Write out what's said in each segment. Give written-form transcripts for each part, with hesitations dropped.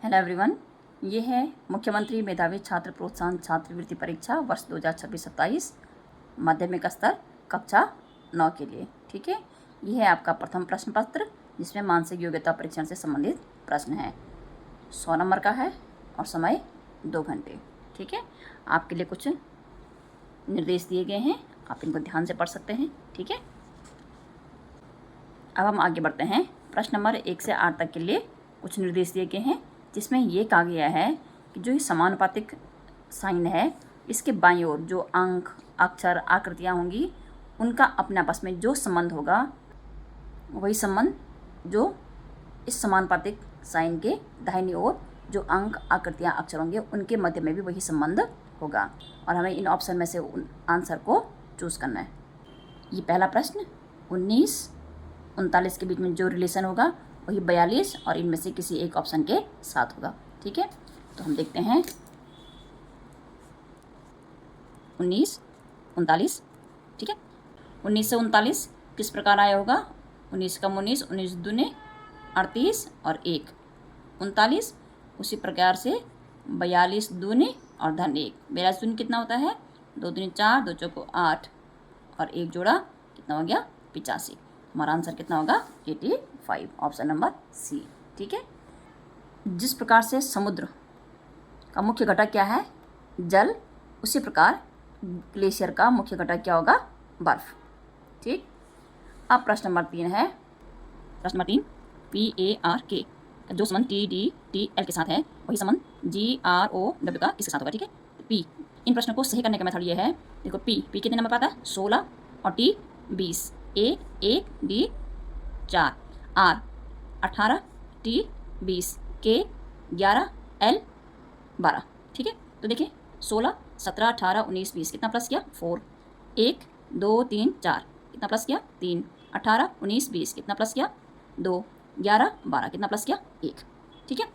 Hello everyone, ये है मुख्यमंत्री मेधावी छात्र प्रोत्साहन छात्रवृत्ति परीक्षा वर्ष 2026-27 माध्यमिक स्तर कक्षा 9 के लिए। ठीक है, ये है आपका प्रथम प्रश्न पत्र जिसमें मानसिक योग्यता परीक्षण से संबंधित प्रश्न है। 100 नंबर का है और समय 2 घंटे। ठीक है, आपके लिए कुछ निर्देश दिए गए हैं, आप इनको ध्यान से पढ़ सकते हैं। ठीक है, अब हम आगे बढ़ते हैं। प्रश्न नंबर 1 से 8 तक के लिए कुछ निर्देश दिए गए हैं जिसमें ये कहा गया है कि जो ये समानुपातिक साइन है इसके बाईं ओर जो अंक अक्षर आकृतियाँ होंगी उनका अपने आपस में जो संबंध होगा वही संबंध जो इस समानुपातिक साइन के दाहिनी ओर जो अंक आकृतियाँ अक्षर होंगे उनके मध्य में भी वही संबंध होगा और हमें इन ऑप्शन में से उन आंसर को चूज़ करना है। ये पहला प्रश्न 19-39 के बीच में जो रिलेशन होगा वही 42 और इनमें से किसी एक ऑप्शन के साथ होगा। ठीक है, तो हम देखते हैं 19-39। ठीक है, 19 से 39 किस प्रकार आया होगा? 19 कम 19, 19 दूने 38 और 1 39। उसी प्रकार से 42 दूने और धन 1, 42 दूने कितना होता है? 2 दूने 4, 2 चौको 8 और 1 जोड़ा कितना हो गया? 85। हमारा आंसर कितना होगा? 85, ऑप्शन नंबर सी। ठीक है, जिस प्रकार से समुद्र का मुख्य घटक क्या है? जल, उसी प्रकार ग्लेशियर का मुख्य घटक क्या होगा? बर्फ। ठीक, अब प्रश्न नंबर 3 है। प्रश्न नंबर 3, PARK का जो संबंध TDTL के साथ है वही संबंध GROW का किसके साथ होगा? ठीक है, P, इन प्रश्नों को सही करने का मेथड ये है। देखो P कितने नंबर पर आता है? 16 और T 20, A 1, D 4, R 18, T 20, K 11, L 12। ठीक है, तो देखिए 16, 17, 18, 19, 20 कितना प्लस किया? 4, 1, 2, 3, 4 कितना प्लस किया? 3, 18, 19, 20 कितना प्लस किया? 2, 11, 12 कितना प्लस किया? 1। ठीक है,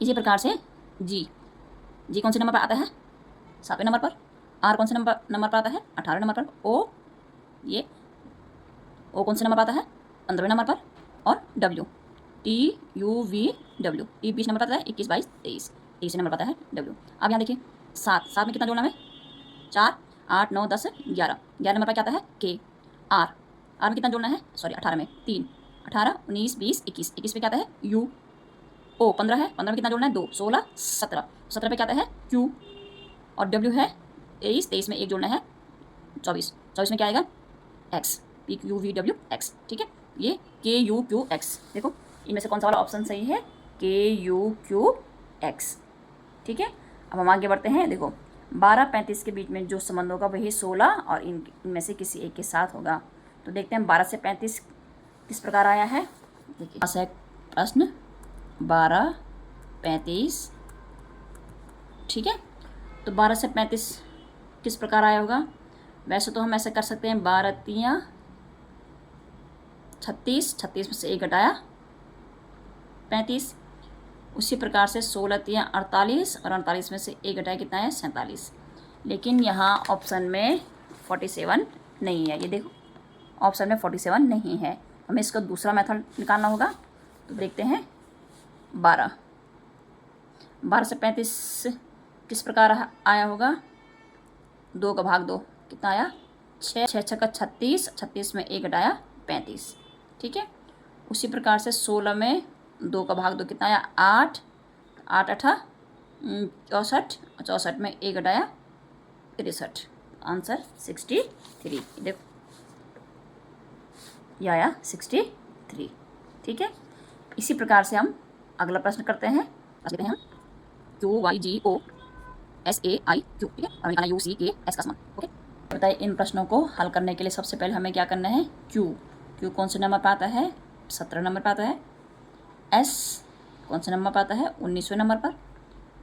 इसी प्रकार से G कौन से नंबर पर आता है? 7वें नंबर पर। R कौन से नंबर पर आता है? 18वें नंबर पर। O कौन से नंबर पर आता है? 15वें नंबर पर। और W TUVW 20 नंबर पर आता है। 21, 22, 23 23 नंबर पर आता है W। अब यहाँ देखिए 7 में कितना जोड़ना है? 4, 8, 9, 10, 11 नंबर पर क्या आता है? K। R में कितना जोड़ना है? 18 में 3, 18, 19, 20, 21 पे क्या आता है? U। O 15 है, 15 में कितना जोड़ना है? 2, 16, 17 पे क्या आता है? Q। और W है 23 में 1 जोड़ना है 24 में क्या आएगा? X। PQVW X। ठीक है, ये KUQX। देखो इनमें से कौन सा वाला ऑप्शन सही है? KUQX। ठीक है, अब हम आगे बढ़ते हैं। देखो 12-35 के बीच में जो संबंध होगा वही 16 और इनमें से किसी एक के साथ होगा। तो देखते हैं 12 से 35 किस प्रकार आया है। देखिए प्रश्न 12-35। ठीक है, तो 12 से 35 किस प्रकार आया होगा? वैसे तो हम ऐसे कर सकते हैं 12 तियाँ 36, 36 में से 1 घटाया 35। उसी प्रकार से 16 तियाँ 48 और 48 में से 1 घटाया कितना है? 47। लेकिन यहाँ ऑप्शन में 47 नहीं है। ये देखो ऑप्शन में 47 नहीं है, हमें इसका दूसरा मेथड निकालना होगा। तो देखते हैं 12 से 35 किस प्रकार आया होगा? 2 का भाग 2 कितना आया? 6, 6 छक्का 36, 36 में 1 घटाया 35। ठीक है, उसी प्रकार से 16 में 2 का भाग 2 कितना आया? 8, 8 8 64, 64 में 1 घटाया 63। आंसर 63। देखो यह आया 63। ठीक है, इसी प्रकार से हम अगला प्रश्न करते हैं। हम QYGOSAIQ। ठीक है, और निकालना UCKS का समान। ओके, बताइए इन प्रश्नों को हल करने के लिए सबसे पहले हमें क्या करना है? Q कौन से नंबर पर आता है? 17 नंबर पर आता है। S कौन से नंबर पर आता है? 19वें नंबर पर।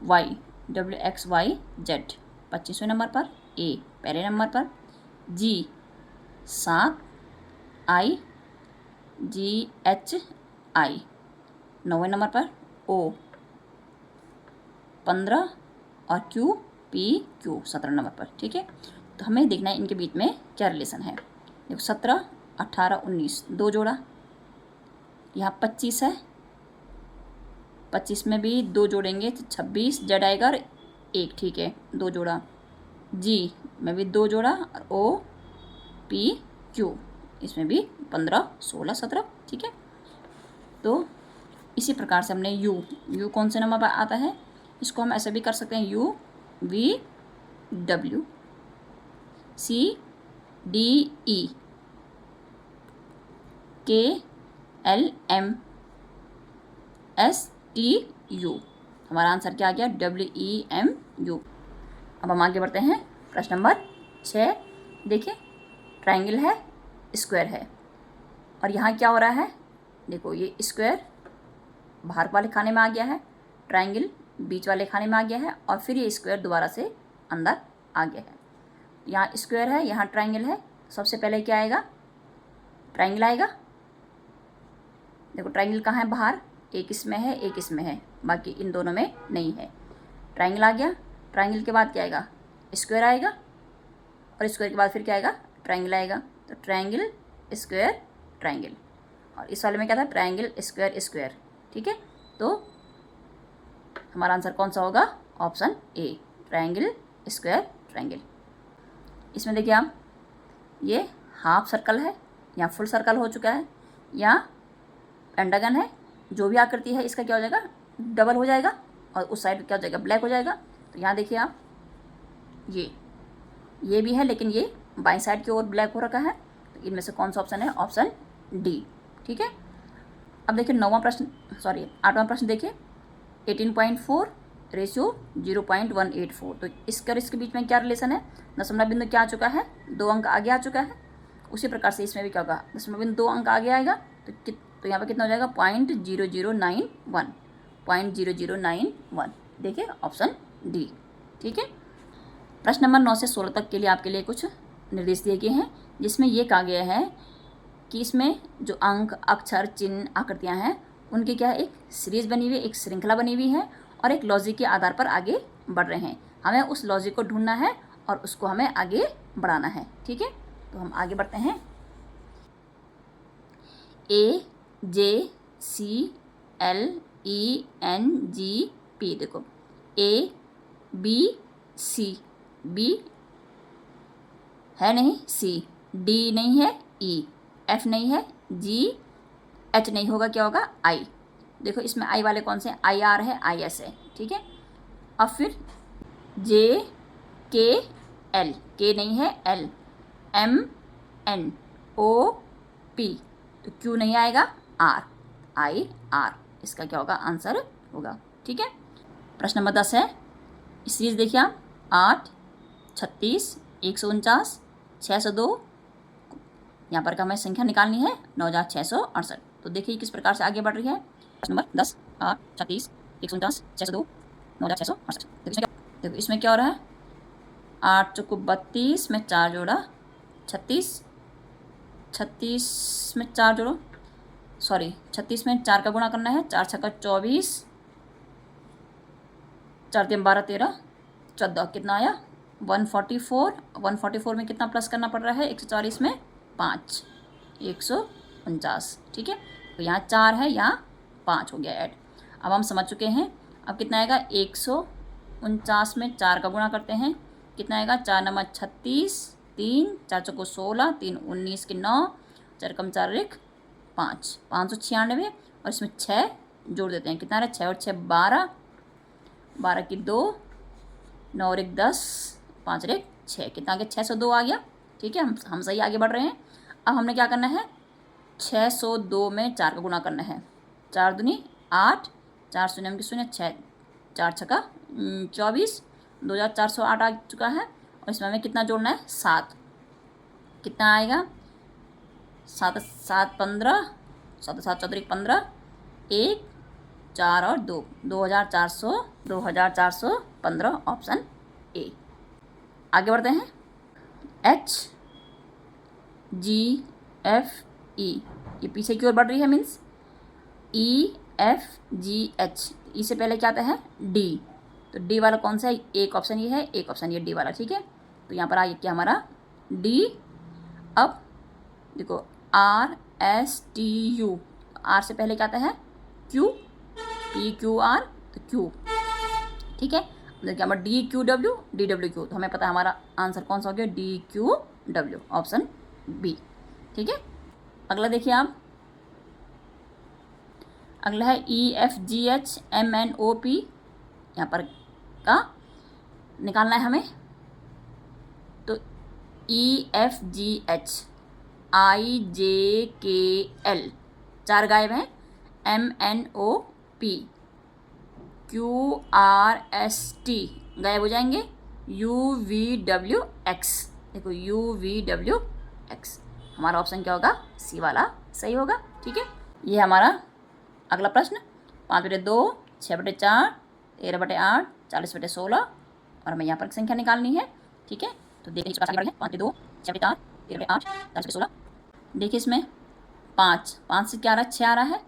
Y WXYZ 25वें नंबर पर। A पहले नंबर पर। G 7, IGHI 9वें नंबर पर। O 15 और QPQ 17 नंबर पर। ठीक है, तो हमें देखना है इनके बीच में क्या रिलेशन है। देखो 17, 18, 19 2 जोड़ा, यहाँ 25 है 25 में भी 2 जोड़ेंगे तो 26 जेड आएगा और 1, ठीक है 2 जोड़ा। जी में भी 2 जोड़ा और ओ पी क्यू इसमें भी 15 16 17, ठीक है। तो इसी प्रकार से हमने यू कौन से नंबर पर आता है, इसको हम ऐसे भी कर सकते हैं U V W C D E K L M S T U. हमारा आंसर क्या आ गया, WEMU। अब हम आगे बढ़ते हैं प्रश्न नंबर 6। देखिए ट्रायंगल है, स्क्वायर है और यहाँ क्या हो रहा है, देखो ये स्क्वायर बाहर वाले खाने में आ गया है, ट्रायंगल बीच वाले खाने में आ गया है और फिर ये स्क्वायर दोबारा से अंदर आ गया है। यहाँ स्क्वायर है, यहाँ ट्रायंगल है, सबसे पहले क्या आएगा, ट्रायंगल आएगा। देखो ट्रायंगल कहाँ है, बाहर, एक इसमें है एक इसमें है, बाकी इन दोनों में नहीं है। ट्रायंगल आ गया, ट्रायंगल के बाद क्या आएगा, स्क्वायर आएगा और स्क्वायर के बाद फिर क्या आएगा, ट्रायंगल आएगा। तो ट्रायंगल स्क्वायर ट्रायंगल, और इस वाले में क्या था, ट्रायंगल स्क्वायर स्क्वायर, ठीक है। तो हमारा आंसर कौन सा होगा, option A, triangle square triangle. इसमें देखिए आप, ये हाफ सर्कल है या फुल सर्कल हो चुका है या पेंटागन है, जो भी आकृति है इसका क्या हो जाएगा, डबल हो जाएगा और उस साइड क्या हो जाएगा, ब्लैक हो जाएगा। तो यहाँ देखिए आप, ये भी है लेकिन ये बाईं साइड की ओर ब्लैक हो रखा है। तो इनमें से कौन सा ऑप्शन है, ऑप्शन डी, ठीक है। अब देखिए 8वां प्रश्न देखिए, 18.4 रेशियो 0.184। तो इसके और इसके बीच में क्या रिलेशन है, दशमलव बिंदु क्या आ चुका है, 2 अंक आगे आ चुका है। उसी प्रकार से इसमें भी क्या होगा, दशमलव बिंदु 2 अंक आगे आएगा तो यहाँ पर कितना हो जाएगा, 0.0091, 0.0091। देखिए ऑप्शन डी, ठीक है। प्रश्न नंबर 9 से 16 तक के लिए आपके लिए कुछ निर्देश दिए गए हैं, जिसमें ये कहा गया है कि इसमें जो अंक अक्षर चिन्ह आकृतियाँ हैं उनकी क्या है, एक सीरीज बनी हुई है, एक श्रृंखला बनी हुई है और एक लॉजिक के आधार पर आगे बढ़ रहे हैं। हमें उस लॉजिक को ढूंढना है और उसको हमें आगे बढ़ाना है, ठीक है। तो हम आगे बढ़ते हैं। AJCLENGP, देखो ABC, B है नहीं, C, D नहीं है, E, F नहीं है, G, H नहीं होगा, क्या होगा, I। देखो इसमें I वाले कौन से, IR है, IS है, ठीक है। अब फिर JKL, K नहीं है, L, MNOP, तो Q नहीं आएगा, RIR, इसका क्या होगा, आंसर होगा, ठीक है। प्रश्न नंबर 10 है, सीरीज देखिए आप, 8, 36, 149, 602, यहाँ पर का हमें संख्या निकालनी है 9668। तो देखिए किस प्रकार से आगे बढ़ रही है। प्रश्न नंबर 10, 8, 36, 149, 602, 9668। देखो इसमें क्या हो रहा है, 8 चौको 32 में 4 जोड़ा 36, 36 में 4 जोड़ो, 36 में 4 का गुणा करना है, 4 छक्का 24, 4 3 12 13 14, कितना आया 144। 144 में कितना प्लस करना पड़ रहा है, 140 में 5, 149, ठीक है। तो यहाँ 4 है, यहाँ 5 हो गया ऐड। अब हम समझ चुके हैं। अब कितना आएगा, 149 में 4 का गुणा करते हैं, कितना आएगा, 4 नंबर 36, 3 4 चौको 16, 3 19 के 9, 4 कम 4 1 5, 596 और इसमें 6 जोड़ देते हैं, कितना आ रहा है, 6 और 6 12, 12 की 2, 9 और 1 10, 5 और 1 6, कितना आ गया, 602 आ गया, ठीक है। हम सही आगे बढ़ रहे हैं। अब हमने क्या करना है, 602 में 4 का गुणा करना है, 4 दूनी 8, 4 शून्य की 0, 6 4 छक्का 24, 2408 आ चुका है और इसमें हमें कितना जोड़ना है, 7, कितना आएगा, 7 7 15, 7 7 14 15, 1 4 और 2, 2415, ऑप्शन ए। आगे बढ़ते हैं। HGFE, ये पीछे की ओर बढ़ रही है, मीन्स EFGH, ई से पहले क्या आता है, D। तो D वाला कौन सा है, एक ऑप्शन ये है, एक ऑप्शन ये D वाला, ठीक है। तो यहाँ पर आ गया क्या हमारा D। अब देखो RSTU, R से पहले क्या आता है, Q, PQR तो Q, ठीक है। देखिए हमारा DQW DWQ, तो हमें पता है हमारा आंसर कौन सा हो गया, DQW, ऑप्शन बी, ठीक है। अगला देखिए आप, अगला है EFGHMNOP, यहाँ पर का निकालना है हमें। तो EFGHIJKL 4 गायब हैं, MNOP QRST गायब हो जाएंगे, UVWX, देखो UVWX, हमारा ऑप्शन क्या होगा, सी वाला सही होगा, ठीक है। ये हमारा अगला प्रश्न, 5/2, 6/4, 13/8, 40/16, और हमें यहाँ पर संख्या निकालनी है, ठीक है। तो देखिए इस प्रकार है, 5/2, 6/4, 13/8, 40/16। देखिए इसमें 5 से क्या आ रहा है, 6 आ रहा है,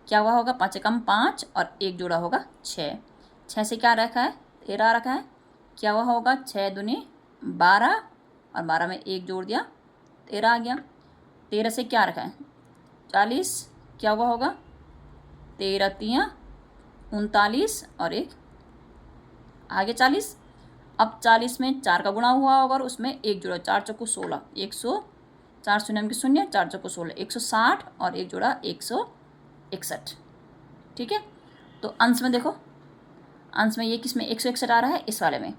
क्या हुआ होगा, 5 से कम 5 और 1 जोड़ा होगा 6, 6 से क्या रखा है, 13 रखा है, क्या हुआ होगा, 6 दूनी 12 और 12 में 1 जोड़ दिया, 13 आ गया। 13 से क्या रखा है, 40, क्या हुआ होगा, 13 3 39 और 1 आगे 40। अब 40 में 4 का गुणा हुआ होगा और उसमें 1 जोड़ा, 4 चौको 16, 100, 4 शून्य के शून्य, 4 चौको 16, 160 और 1 जोड़ा 161, ठीक है। तो अंश में देखो, अंश में ये किस में 161 आ रहा है, इस वाले में,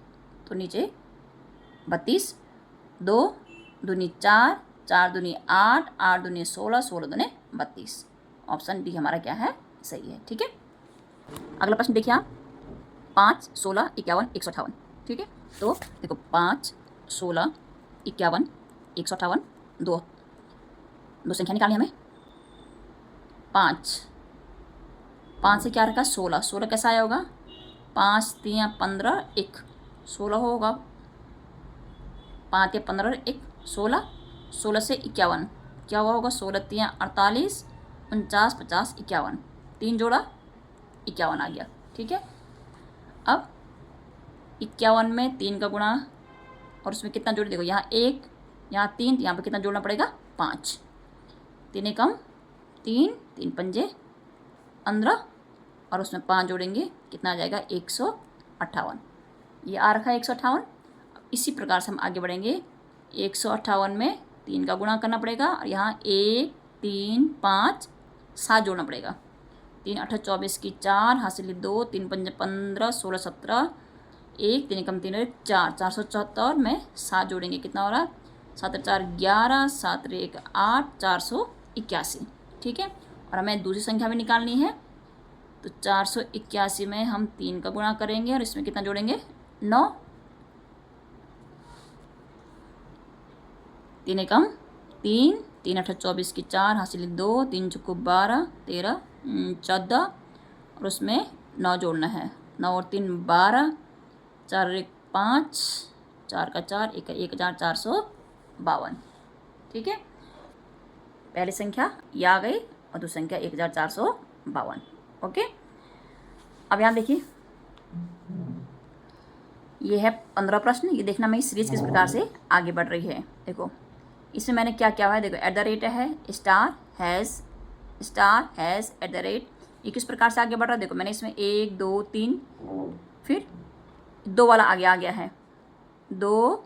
तो नीचे 32, 2 दूनी 4, 4 दूनी 8, 8 दूनी 16, 16 दूनी 32, ऑप्शन डी हमारा क्या है, सही है, ठीक है। अगला प्रश्न देखिए आप, 5, 16, 51, 158, ठीक है। तो देखो 5, 16, 51, 158, दो संख्या निकाली हमें। 5 से क्या रखा, 16, 16 कैसा आया होगा, 5 3 15, 1 16 होगा, 5 या 15 1 16, 16 से 51 क्या हुआ होगा, 16 3 48, 49 50 51, 3 जोड़ा 51 आ गया, ठीक है। अब 51 में 3 का गुणा और उसमें कितना जोड़, देखो यहाँ 1, यहाँ 3, तो यहाँ पर कितना जोड़ना पड़ेगा, 5, 3 एकम 3, 3 पंजे 15 और उसमें 5 जोड़ेंगे, कितना आ जाएगा, 158, ये आ रखा है 158। इसी प्रकार से हम आगे बढ़ेंगे, 158 में 3 का गुणा करना पड़ेगा और यहाँ 1 3 5 7 जोड़ना पड़ेगा, 3 8 24 की 4 हासिल 2, 3 पंजे 15, 16 17, 1 3 कम 3 4, 474 में 7 जोड़ेंगे, कितना हो रहा है, 7 4 11, 7 1 8, 481, ठीक है। और हमें दूसरी संख्या भी निकालनी है, तो 481 में हम 3 का गुणा करेंगे और इसमें कितना जोड़ेंगे, 9, 3 एकम 3, 3 8 24 की 4 हासिल 2, 3 चौको 12, 13 14 और उसमें 9 जोड़ना है, 9 और 3 12, 4 1 5, 4 का 4 1452, ठीक है। पहली संख्या ये आ गई और दूसरी संख्या 1452, ओके। अब यहाँ देखिए ये है 15 प्रश्न, ये देखना मेरी सीरीज किस प्रकार से आगे बढ़ रही है। देखो इसमें मैंने क्या क्या हुआ है, देखो @ है, स्टार हैज़ @ ये किस प्रकार से आगे बढ़ रहा है, देखो मैंने इसमें 1 2 3 फिर 2 वाला आगे आ गया है, 2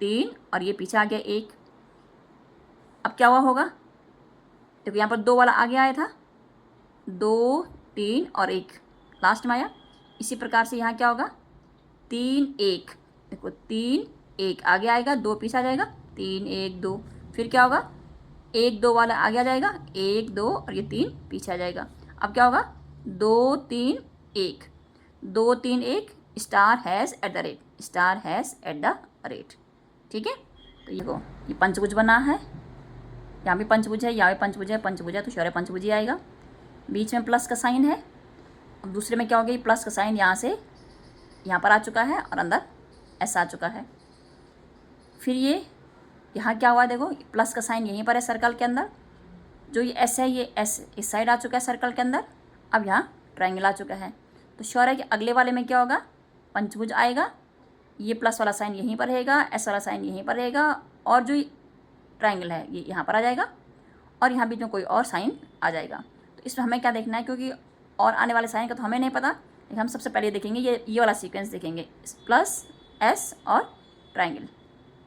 3 और ये पीछे आ गया 1। अब क्या हुआ होगा, देखो यहाँ पर 2 वाला आगे आया था, 2 3 और 1 लास्ट में आया। इसी प्रकार से यहाँ क्या होगा, 3 1, देखो 3 1 आगे आएगा, 2 पीछे आ जाएगा, 3 1 2, फिर क्या होगा, 1 2 वाला आगे आ जाएगा, 1 2 और ये 3 पीछे आ जाएगा। अब क्या होगा, 2 3 1, 2 3 1 स्टार हैज़ @ ठीक है। तो ये देखो ये पंचभुज बना है, यहाँ भी पंचभुज है, यहाँ भी पंचभुज है, पंचभुज है तो शौर्य पंचभुज ही आएगा। बीच में प्लस का साइन है, अब दूसरे में क्या हो गया, प्लस का साइन यहाँ से यहाँ पर आ चुका है और अंदर ऐसा आ चुका है। फिर ये यहाँ क्या हुआ, देखो प्लस का साइन यहीं पर है सर्कल के अंदर, जो ये एस है ये एस इस साइड आ चुका है सर्कल के अंदर, अब यहाँ ट्रायंगल आ चुका है। तो शौर्य के अगले वाले में क्या होगा, पंचभुज आएगा, ये प्लस वाला साइन यहीं पर रहेगा, एस वाला साइन यहीं पर रहेगा और जो ट्रायंगल है ये यहाँ पर आ जाएगा और यहाँ बीच में कोई और साइन आ जाएगा। तो इसमें हमें क्या देखना है, क्योंकि और आने वाले साइन का तो हमें नहीं पता, लेकिन हम सबसे पहले देखेंगे ये वाला सीक्वेंस देखेंगे, प्लस एस और ट्रायंगल।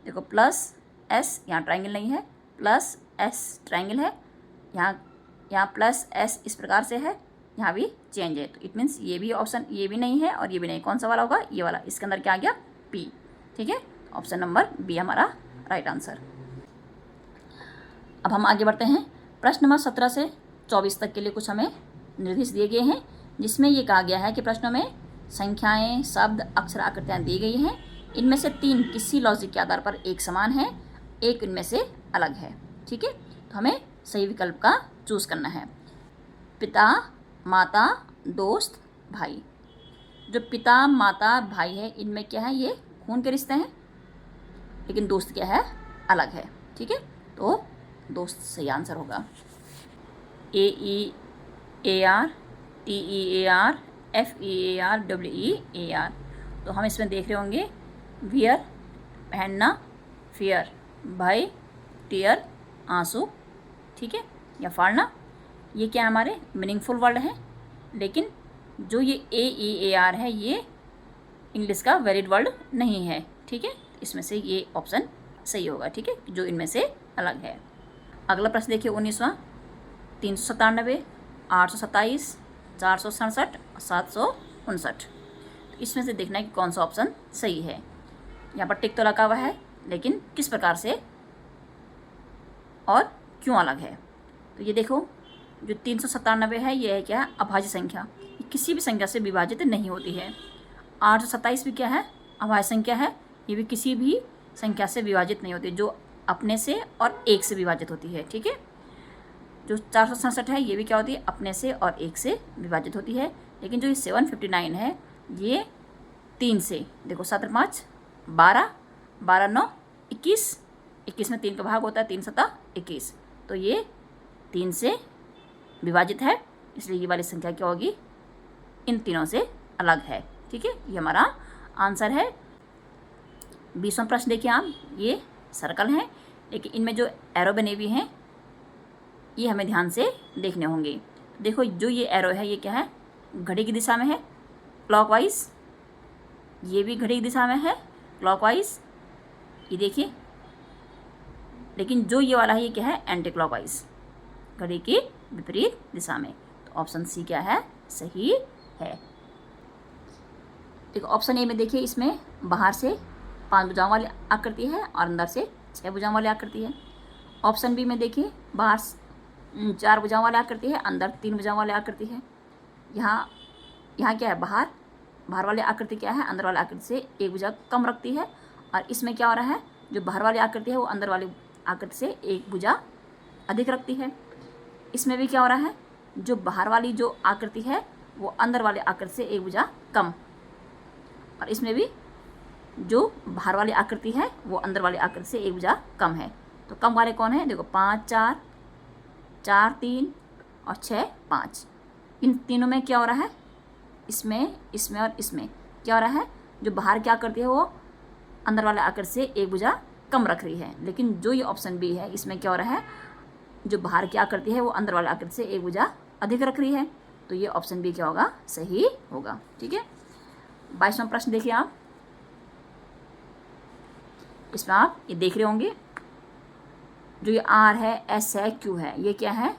देखो प्लस एस, यहाँ ट्रायंगल नहीं है, प्लस एस ट्रायंगल है, यहाँ प्लस एस इस प्रकार से है, यहाँ भी चेंज है। तो इट मीन्स ये भी ऑप्शन, ये भी नहीं है और ये भी नहीं। कौन सा वाला होगा? ये वाला। इसके अंदर क्या आ गया? पी। ठीक है, ऑप्शन नंबर बी हमारा राइट आंसर। अब हम आगे बढ़ते हैं। प्रश्न नंबर 17 से 24 तक के लिए कुछ हमें निर्देश दिए गए हैं, जिसमें ये कहा गया है कि प्रश्नों में संख्याएं, शब्द, अक्षर, आकृतियाँ दी गई हैं। इनमें से 3 किसी लॉजिक के आधार पर एक समान है, एक इनमें से अलग है। ठीक है, तो हमें सही विकल्प का चूज करना है। पिता, माता, दोस्त, भाई। जो पिता, माता, भाई है, इनमें क्या है? ये खून के रिश्ते हैं, लेकिन दोस्त क्या है? अलग है। ठीक है, तो दोस्त सही आंसर होगा। AEAR, TEAR, FEAR, WEAR। तो हम इसमें देख रहे होंगे वियर पहनना, फियर भय, टीयर आंसू। ठीक है, या फाड़ना। ये क्या हमारे मीनिंगफुल वर्ड है, लेकिन जो ये AEAR है ये इंग्लिश का वैलिड वर्ड नहीं है। ठीक है, इसमें से ये ऑप्शन सही होगा। ठीक है, जो इनमें से अलग है। अगला प्रश्न देखिए 19वां। 397, 827, 467 और 759। इसमें से देखना है कि कौन सा ऑप्शन सही है। यहाँ पर टिक तो लगा हुआ है, लेकिन किस प्रकार से और क्यों अलग है। तो ये देखो, जो 397 है ये है क्या? अभाज्य संख्या, ये किसी भी संख्या से विभाजित नहीं होती है। 827 भी क्या है? अभाज्य संख्या है, ये भी किसी भी संख्या से विभाजित नहीं होती, जो अपने से और एक से विभाजित होती है। ठीक है, जो 467 है ये भी क्या होती है? अपने से और एक से विभाजित होती है। लेकिन जो ये 759 है ये 3 से, देखो 7 और 5 12, 12 9 21, 21 में 3 का भाग होता है, 3 7 21, तो ये 3 से विभाजित है, इसलिए ये वाली संख्या क्या होगी? इन तीनों से अलग है। ठीक है, ये हमारा आंसर है। 20वां प्रश्न देखिए आप, ये सर्कल हैं, लेकिन इनमें जो एरो बने हुए हैं ये हमें ध्यान से देखने होंगे। देखो जो ये एरो है ये क्या है? घड़ी की दिशा में है, क्लॉकवाइज। ये भी घड़ी की दिशा में है, क्लॉकवाइज। ये देखिए, लेकिन जो ये वाला है ये क्या है? एंटी क्लॉकवाइज, घड़ी की विपरीत दिशा में। तो ऑप्शन सी क्या है? सही है। देखो ऑप्शन ए में देखिए, इसमें बाहर से 5 भुजाओं वाली आकृति है और अंदर से 6 भुजाओं वाली आकृति है। ऑप्शन बी में देखिए, बाहर 4 भुजाओं वाली आकृति है, अंदर 3 भुजाओं वाली आकृति है। यहाँ क्या है? बाहर वाली आकृति क्या है? अंदर वाली आकृति से एक भुजा कम रखती है। और इसमें क्या हो रहा है? जो बाहर वाली आकृति है वो अंदर वाली आकृति से एक भुजा अधिक रखती है। इसमें भी क्या हो रहा है? जो बाहर वाली जो आकृति है वो अंदर वाली आकृति से एक भुजा कम, और इसमें भी जो बाहर वाली आकृति है वो अंदर वाली आकृति से एक भुजा कम है। तो कम वाले कौन है? देखो 5 4, 4 3 और 6 5। इन तीनों में क्या हो रहा है? इसमें और इसमें क्या हो रहा है? जो बाहर क्या करती है वो अंदर वाले आकृति से एक भुजा कम रख रही है। लेकिन जो ये ऑप्शन बी है इसमें क्या हो रहा है? जो बाहर क्या करती है वो अंदर वाले आकृति से एक भुजा अधिक रख रही है। तो ये ऑप्शन बी क्या होगा? सही होगा। ठीक है, 22वां प्रश्न देखिए आप, इसमें आप ये देख रहे होंगे, जो ये आर है, एस है, क्यू है, ये क्या है?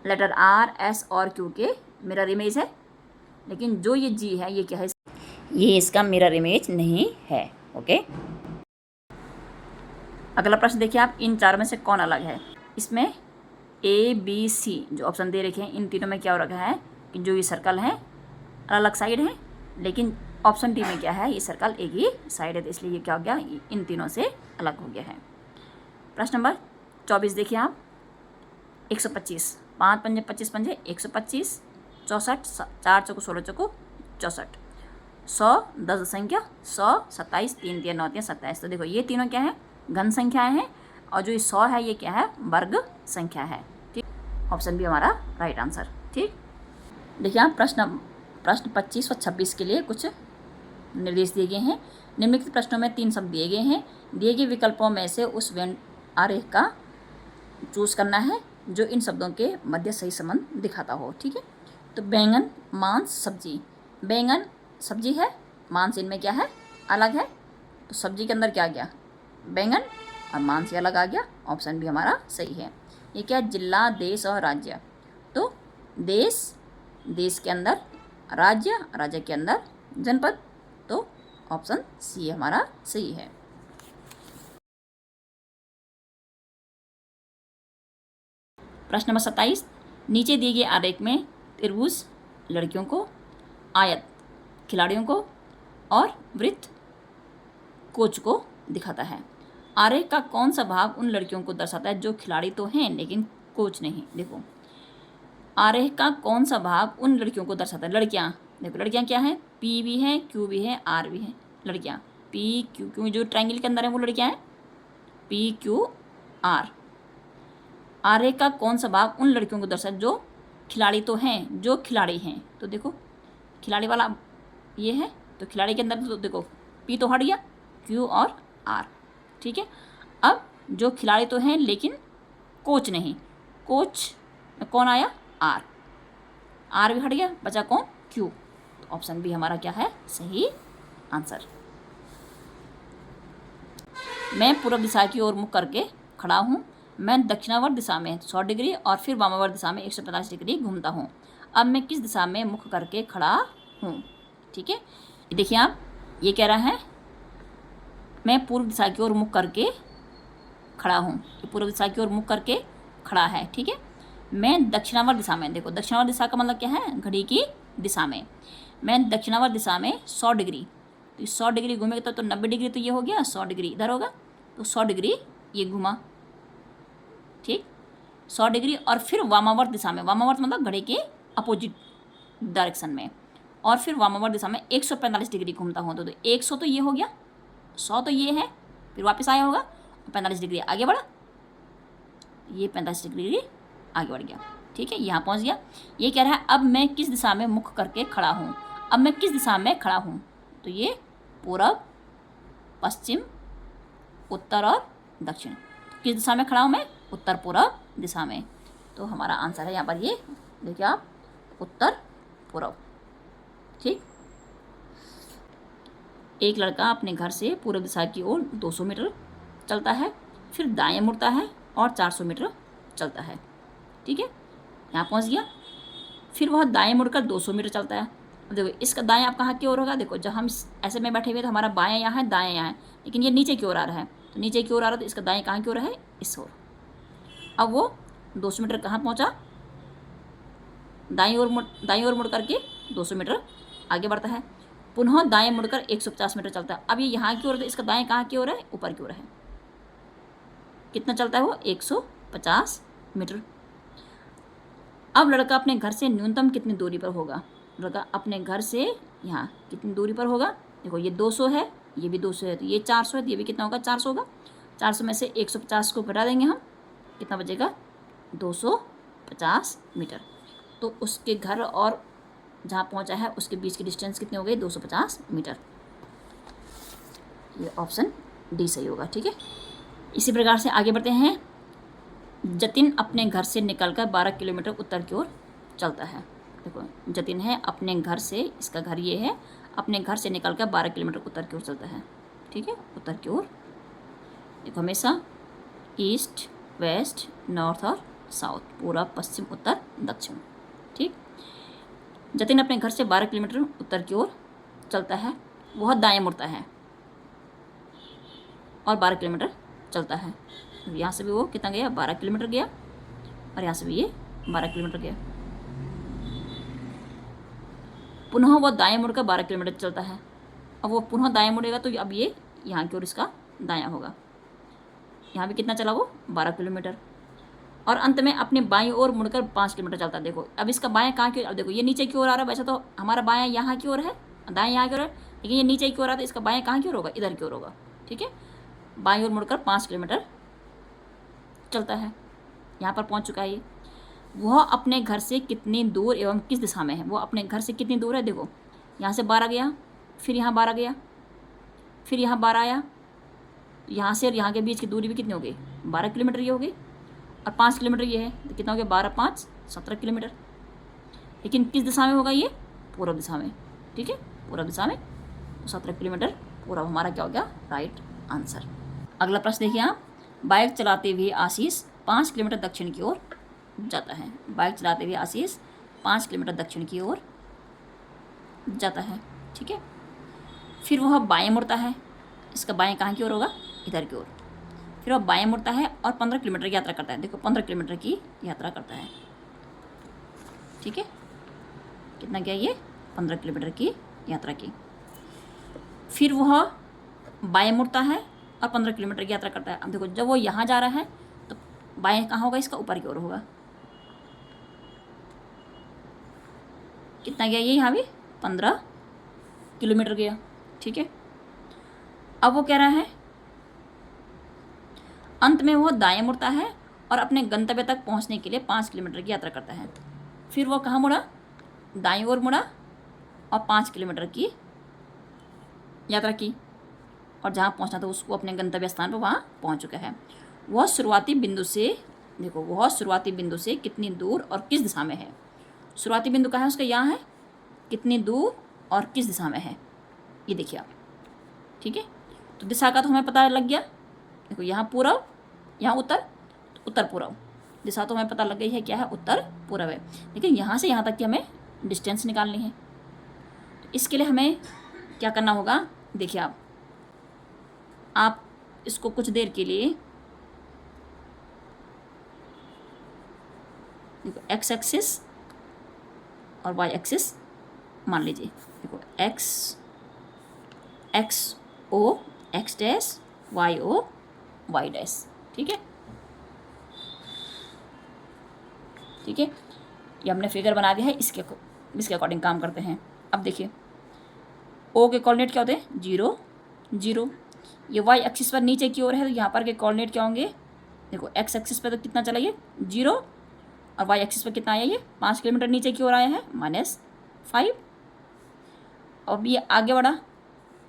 लेटर आर, एस और क्यू के मिरर इमेज है। लेकिन जो ये जी है ये क्या है? ये इसका मिरर इमेज नहीं है। ओके, अगला प्रश्न देखिए आप, इन चारों में से कौन अलग है? इसमें ए बी सी जो ऑप्शन दे रखे हैं, इन तीनों में क्या हो रखा है कि जो ये सर्कल है अलग साइड है, लेकिन ऑप्शन डी में क्या है? ये सर्कल एक ही साइड है, तो इसलिए ये क्या हो गया? इन तीनों से अलग हो गया है। प्रश्न नंबर 24 देखिए आप, 125, 5 पंजे 25 पंजे 125, 64, 4 चौको 16 चौको 64, 100 10 संख्या, 100 27 3 3 9 3 27। तो देखो ये तीनों क्या है? घन संख्याएं हैं, और जो ये 100 है ये क्या है? वर्ग संख्या है। ठीक, ऑप्शन बी हमारा राइट आंसर। ठीक, देखिए आप प्रश्न 25 और 26 के लिए कुछ निर्देश दिए गए हैं। निम्नलिखित प्रश्नों में 3 शब्द दिए गए हैं। दिए गए विकल्पों में से उस वेन आरेख का चूज करना है जो इन शब्दों के मध्य सही संबंध दिखाता हो। ठीक है, तो बैंगन, मांस, सब्जी। बैंगन सब्जी है, मांस इनमें क्या है, अलग है। तो सब्जी के अंदर क्या गया, बैंगन, और मांस ये अलग आ गया। ऑप्शन भी हमारा सही है। ये क्या है, जिला, देश और राज्य। तो देश, देश के अंदर राज्य, राज्य के अंदर जनपद। तो ऑप्शन सी हमारा सही है। प्रश्न नंबर 27, नीचे दिए गए आरेख में त्रिभुज लड़कियों को, आयत खिलाड़ियों को और वृत्त कोच को दिखाता है। आरेख का कौन सा भाग उन लड़कियों को दर्शाता है जो खिलाड़ी तो हैं लेकिन कोच नहीं। देखो, आरेख का कौन सा भाग उन लड़कियों को दर्शाता है। लड़कियां, देखो लड़कियां क्या है, पी भी है, क्यू भी है, आर भी है। लड़कियां पी क्यू, क्यू जो ट्रायंगल के अंदर है वो लड़कियां हैं, पी क्यू आर। आरेख का कौन सा भाग उन लड़कियों को दर्शाता है जो खिलाड़ी तो हैं, जो खिलाड़ी हैं। तो देखो खिलाड़ी वाला ये है, तो खिलाड़ी के अंदर तो देखो पी तो हट गया, क्यू और आर। ठीक है, अब जो खिलाड़ी तो हैं लेकिन कोच नहीं, कोच कौन आया, आर। आर भी हट गया, बचा कौन, क्यू। तो ऑप्शन बी हमारा क्या है, सही आंसर। मैं पूर्व दिशा की ओर मुख करके खड़ा हूँ। मैं दक्षिणावर्त दिशा में 100 डिग्री और फिर वामावर्त दिशा में 150 डिग्री घूमता हूँ। अब मैं किस दिशा में मुख करके खड़ा हूँ। ठीक है, देखिए आप, ये कह रहा है मैं पूर्व दिशा की ओर मुख करके खड़ा हूँ। ये पूर्व दिशा की ओर मुख करके खड़ा है। ठीक है, मैं दक्षिणावर्त दिशा में, देखो दक्षिणावर्त दिशा का मतलब क्या है, घड़ी की दिशा में। मैं दक्षिणावर्त दिशा में 100 डिग्री, तो 100 डिग्री घूमेगा तो 90 डिग्री तो ये हो गया, 100 डिग्री इधर होगा, तो 100 डिग्री ये घुमा। ठीक, 100 डिग्री और फिर वामावर्त दिशा में, वामावर्त मतलब घड़ी के अपोजिट डायरेक्शन में, और फिर वामावर्त दिशा में 145 डिग्री घूमता हूँ। तो 100 तो ये हो गया, 100 तो ये है, फिर वापस आया होगा, 45 डिग्री आगे बढ़ा, ये 45 डिग्री आगे बढ़ गया। ठीक है, यहाँ पहुँच गया। ये कह रहा है अब मैं किस दिशा में मुख करके खड़ा हूँ। अब मैं किस दिशा में खड़ा हूँ, तो ये पूरब, पश्चिम, उत्तर और दक्षिण। किस दिशा में खड़ा हूँ मैं, उत्तर पूरब दिशा में। तो हमारा आंसर है यहाँ पर ये, देखिए आप, उत्तर पूरब। ठीक, एक लड़का अपने घर से पूर्व दिशा की ओर 200 मीटर चलता है, फिर दाएं मुड़ता है और 400 मीटर चलता है। ठीक है, यहाँ पहुँच गया। फिर वह दाएं मुड़कर 200 मीटर चलता है। अब देखो इसका दाएं आप कहाँ की ओर होगा, देखो जब हम ऐसे में बैठे हुए तो हमारा बाएं यहाँ है, दाएं यहाँ है, लेकिन ये नीचे की ओर आ रहा है, तो नीचे की ओर आ रहा है तो इसका दाएं कहाँ की ओर है, इस ओर। अब वो 200 मीटर कहाँ पहुँचा, दाईं ओर मुड़ करके 200 मीटर आगे बढ़ता है, पुनः दाएं मुड़कर 150 मीटर चलता है। अब ये यहाँ की ओर, तो इसका दाएं कहाँ की ओर है, ऊपर की ओर है। कितना चलता है वो, 150 मीटर। अब लड़का अपने घर से न्यूनतम कितनी दूरी पर होगा। लड़का अपने घर से यहाँ कितनी दूरी पर होगा, देखो ये 200 है, ये भी 200 है, तो ये 400 है, तो ये भी कितना होगा, 400 होगा। 400 में से 150 को घटा देंगे हम, कितना बचेगा, 250 मीटर। तो उसके घर और जहाँ पहुँचा है उसके बीच की डिस्टेंस कितनी हो गई, 250 मीटर। ये ऑप्शन डी सही होगा। ठीक है, इसी प्रकार से आगे बढ़ते हैं। जतिन अपने घर से निकलकर 12 किलोमीटर उत्तर की ओर चलता है। देखो जतिन है अपने घर से, इसका घर ये है, अपने घर से निकलकर 12 किलोमीटर उत्तर की ओर चलता है। ठीक है, उत्तर की ओर। देखो हमेशा ईस्ट, वेस्ट, नॉर्थ और साउथ, पूर्व, पश्चिम, उत्तर, दक्षिण। ठीक, जतिन अपने घर से 12 किलोमीटर उत्तर की ओर चलता है, वह दाएं मुड़ता है और 12 किलोमीटर चलता है। यहाँ से भी वो कितना गया, 12 किलोमीटर गया, और यहाँ से भी ये 12 किलोमीटर गया। पुनः वो दाएं मुड़कर 12 किलोमीटर चलता है। अब वो पुनः दाएं मुड़ेगा तो अब ये यहाँ की ओर इसका दायां होगा। यहाँ भी कितना चला वो, 12 किलोमीटर। और अंत में अपने बाईं ओर मुड़कर 5 किलोमीटर चलता है। देखो अब इसका बायां कहाँ की, अब देखो ये नीचे की ओर आ रहा है, वैसे तो हमारा बायां यहाँ की ओर है, दाएं यहाँ की ओर है, लेकिन ये नीचे की ओर आ रहा है, तो इसका बायां कहाँ की ओर होगा, इधर की ओर होगा। ठीक है, बाईं ओर मुड़कर 5 किलोमीटर चलता है, यहाँ पर पहुँच चुका है ये। वह अपने घर से कितनी दूर एवं किस दिशा में है, वो अपने घर से कितनी दूर है, देखो यहाँ से 12 गया, फिर यहाँ 12 गया, फिर यहाँ 12 आया, यहाँ से और यहाँ के बीच की दूरी भी कितनी हो गई, 12 किलोमीटर ये हो गई, और 5 किलोमीटर ये है, तो कितना हो गया, 12 5 17 किलोमीटर। लेकिन किस दिशा में होगा ये? पूर्व दिशा में, ठीक है, पूर्व दिशा में। 17 किलोमीटर पूर्व हमारा क्या हो गया? Right answer. अगला प्रश्न देखिए आप, बाइक चलाते हुए आशीष 5 किलोमीटर दक्षिण की ओर जाता है। बाइक चलाते हुए आशीष 5 किलोमीटर दक्षिण की ओर जाता है, ठीक है। फिर वह बाएं मुड़ता है, इसका बाएं कहाँ की ओर होगा? इधर की ओर। फिर वह बाएं मुड़ता है और 15 किलोमीटर की यात्रा करता है। देखो 15 किलोमीटर की यात्रा करता है, ठीक है। कितना क्या ये? 15 किलोमीटर की यात्रा की। फिर वह बाएं मुड़ता है और 15 किलोमीटर की यात्रा करता है। अब देखो जब वो यहाँ जा रहा है तो बाएं कहाँ होगा? इसका ऊपर की ओर होगा। कितना गया ये? यहाँ भी 15 किलोमीटर गया, ठीक है। अब वो कह रहा है अंत में वो दाएं मुड़ता है और अपने गंतव्य तक पहुंचने के लिए 5 किलोमीटर की यात्रा करता है। फिर वो कहाँ मुड़ा? दाईं ओर मुड़ा और 5 किलोमीटर की यात्रा की, और जहाँ पहुंचना था उसको अपने गंतव्य स्थान पर वहाँ पहुंच चुका है। वह शुरुआती बिंदु से, देखो वह शुरुआती बिंदु से कितनी दूर और किस दिशा में है? शुरुआती बिंदु कहाँ है उसका? यहाँ है। कितनी दूर और किस दिशा में है ये देखिए आप, ठीक है। तो दिशा का तो हमें पता लग गया। देखो यहाँ पूर्व, यहाँ उत्तर, तो उत्तर पूर्व। दिशा तो हमें पता लग गई है क्या है? उत्तर पूर्व है। लेकिन यहाँ से यहाँ तक की हमें डिस्टेंस निकालनी है। तो इसके लिए हमें क्या करना होगा? देखिए आप इसको कुछ देर के लिए देखो एक्स एक्सिस और वाई एक्सिस मान लीजिए। देखो x x O x dash, y O y dash, ठीक है, ठीक है। ये हमने फिगर बना दिया है। इसके अकॉर्डिंग काम करते हैं। अब देखिए ओ के कोऑर्डिनेट क्या होते हैं? 0 0। ये वाई एक्सिस पर नीचे की ओर है तो यहाँ पर के कोऑर्डिनेट क्या होंगे? देखो एक्स एक्सिस पर तो कितना चला ये? 0, और वाई एक्सिस पर कितना आया ये? 5 किलोमीटर नीचे की ओर आया है, -5। अब ये आगे बढ़ा,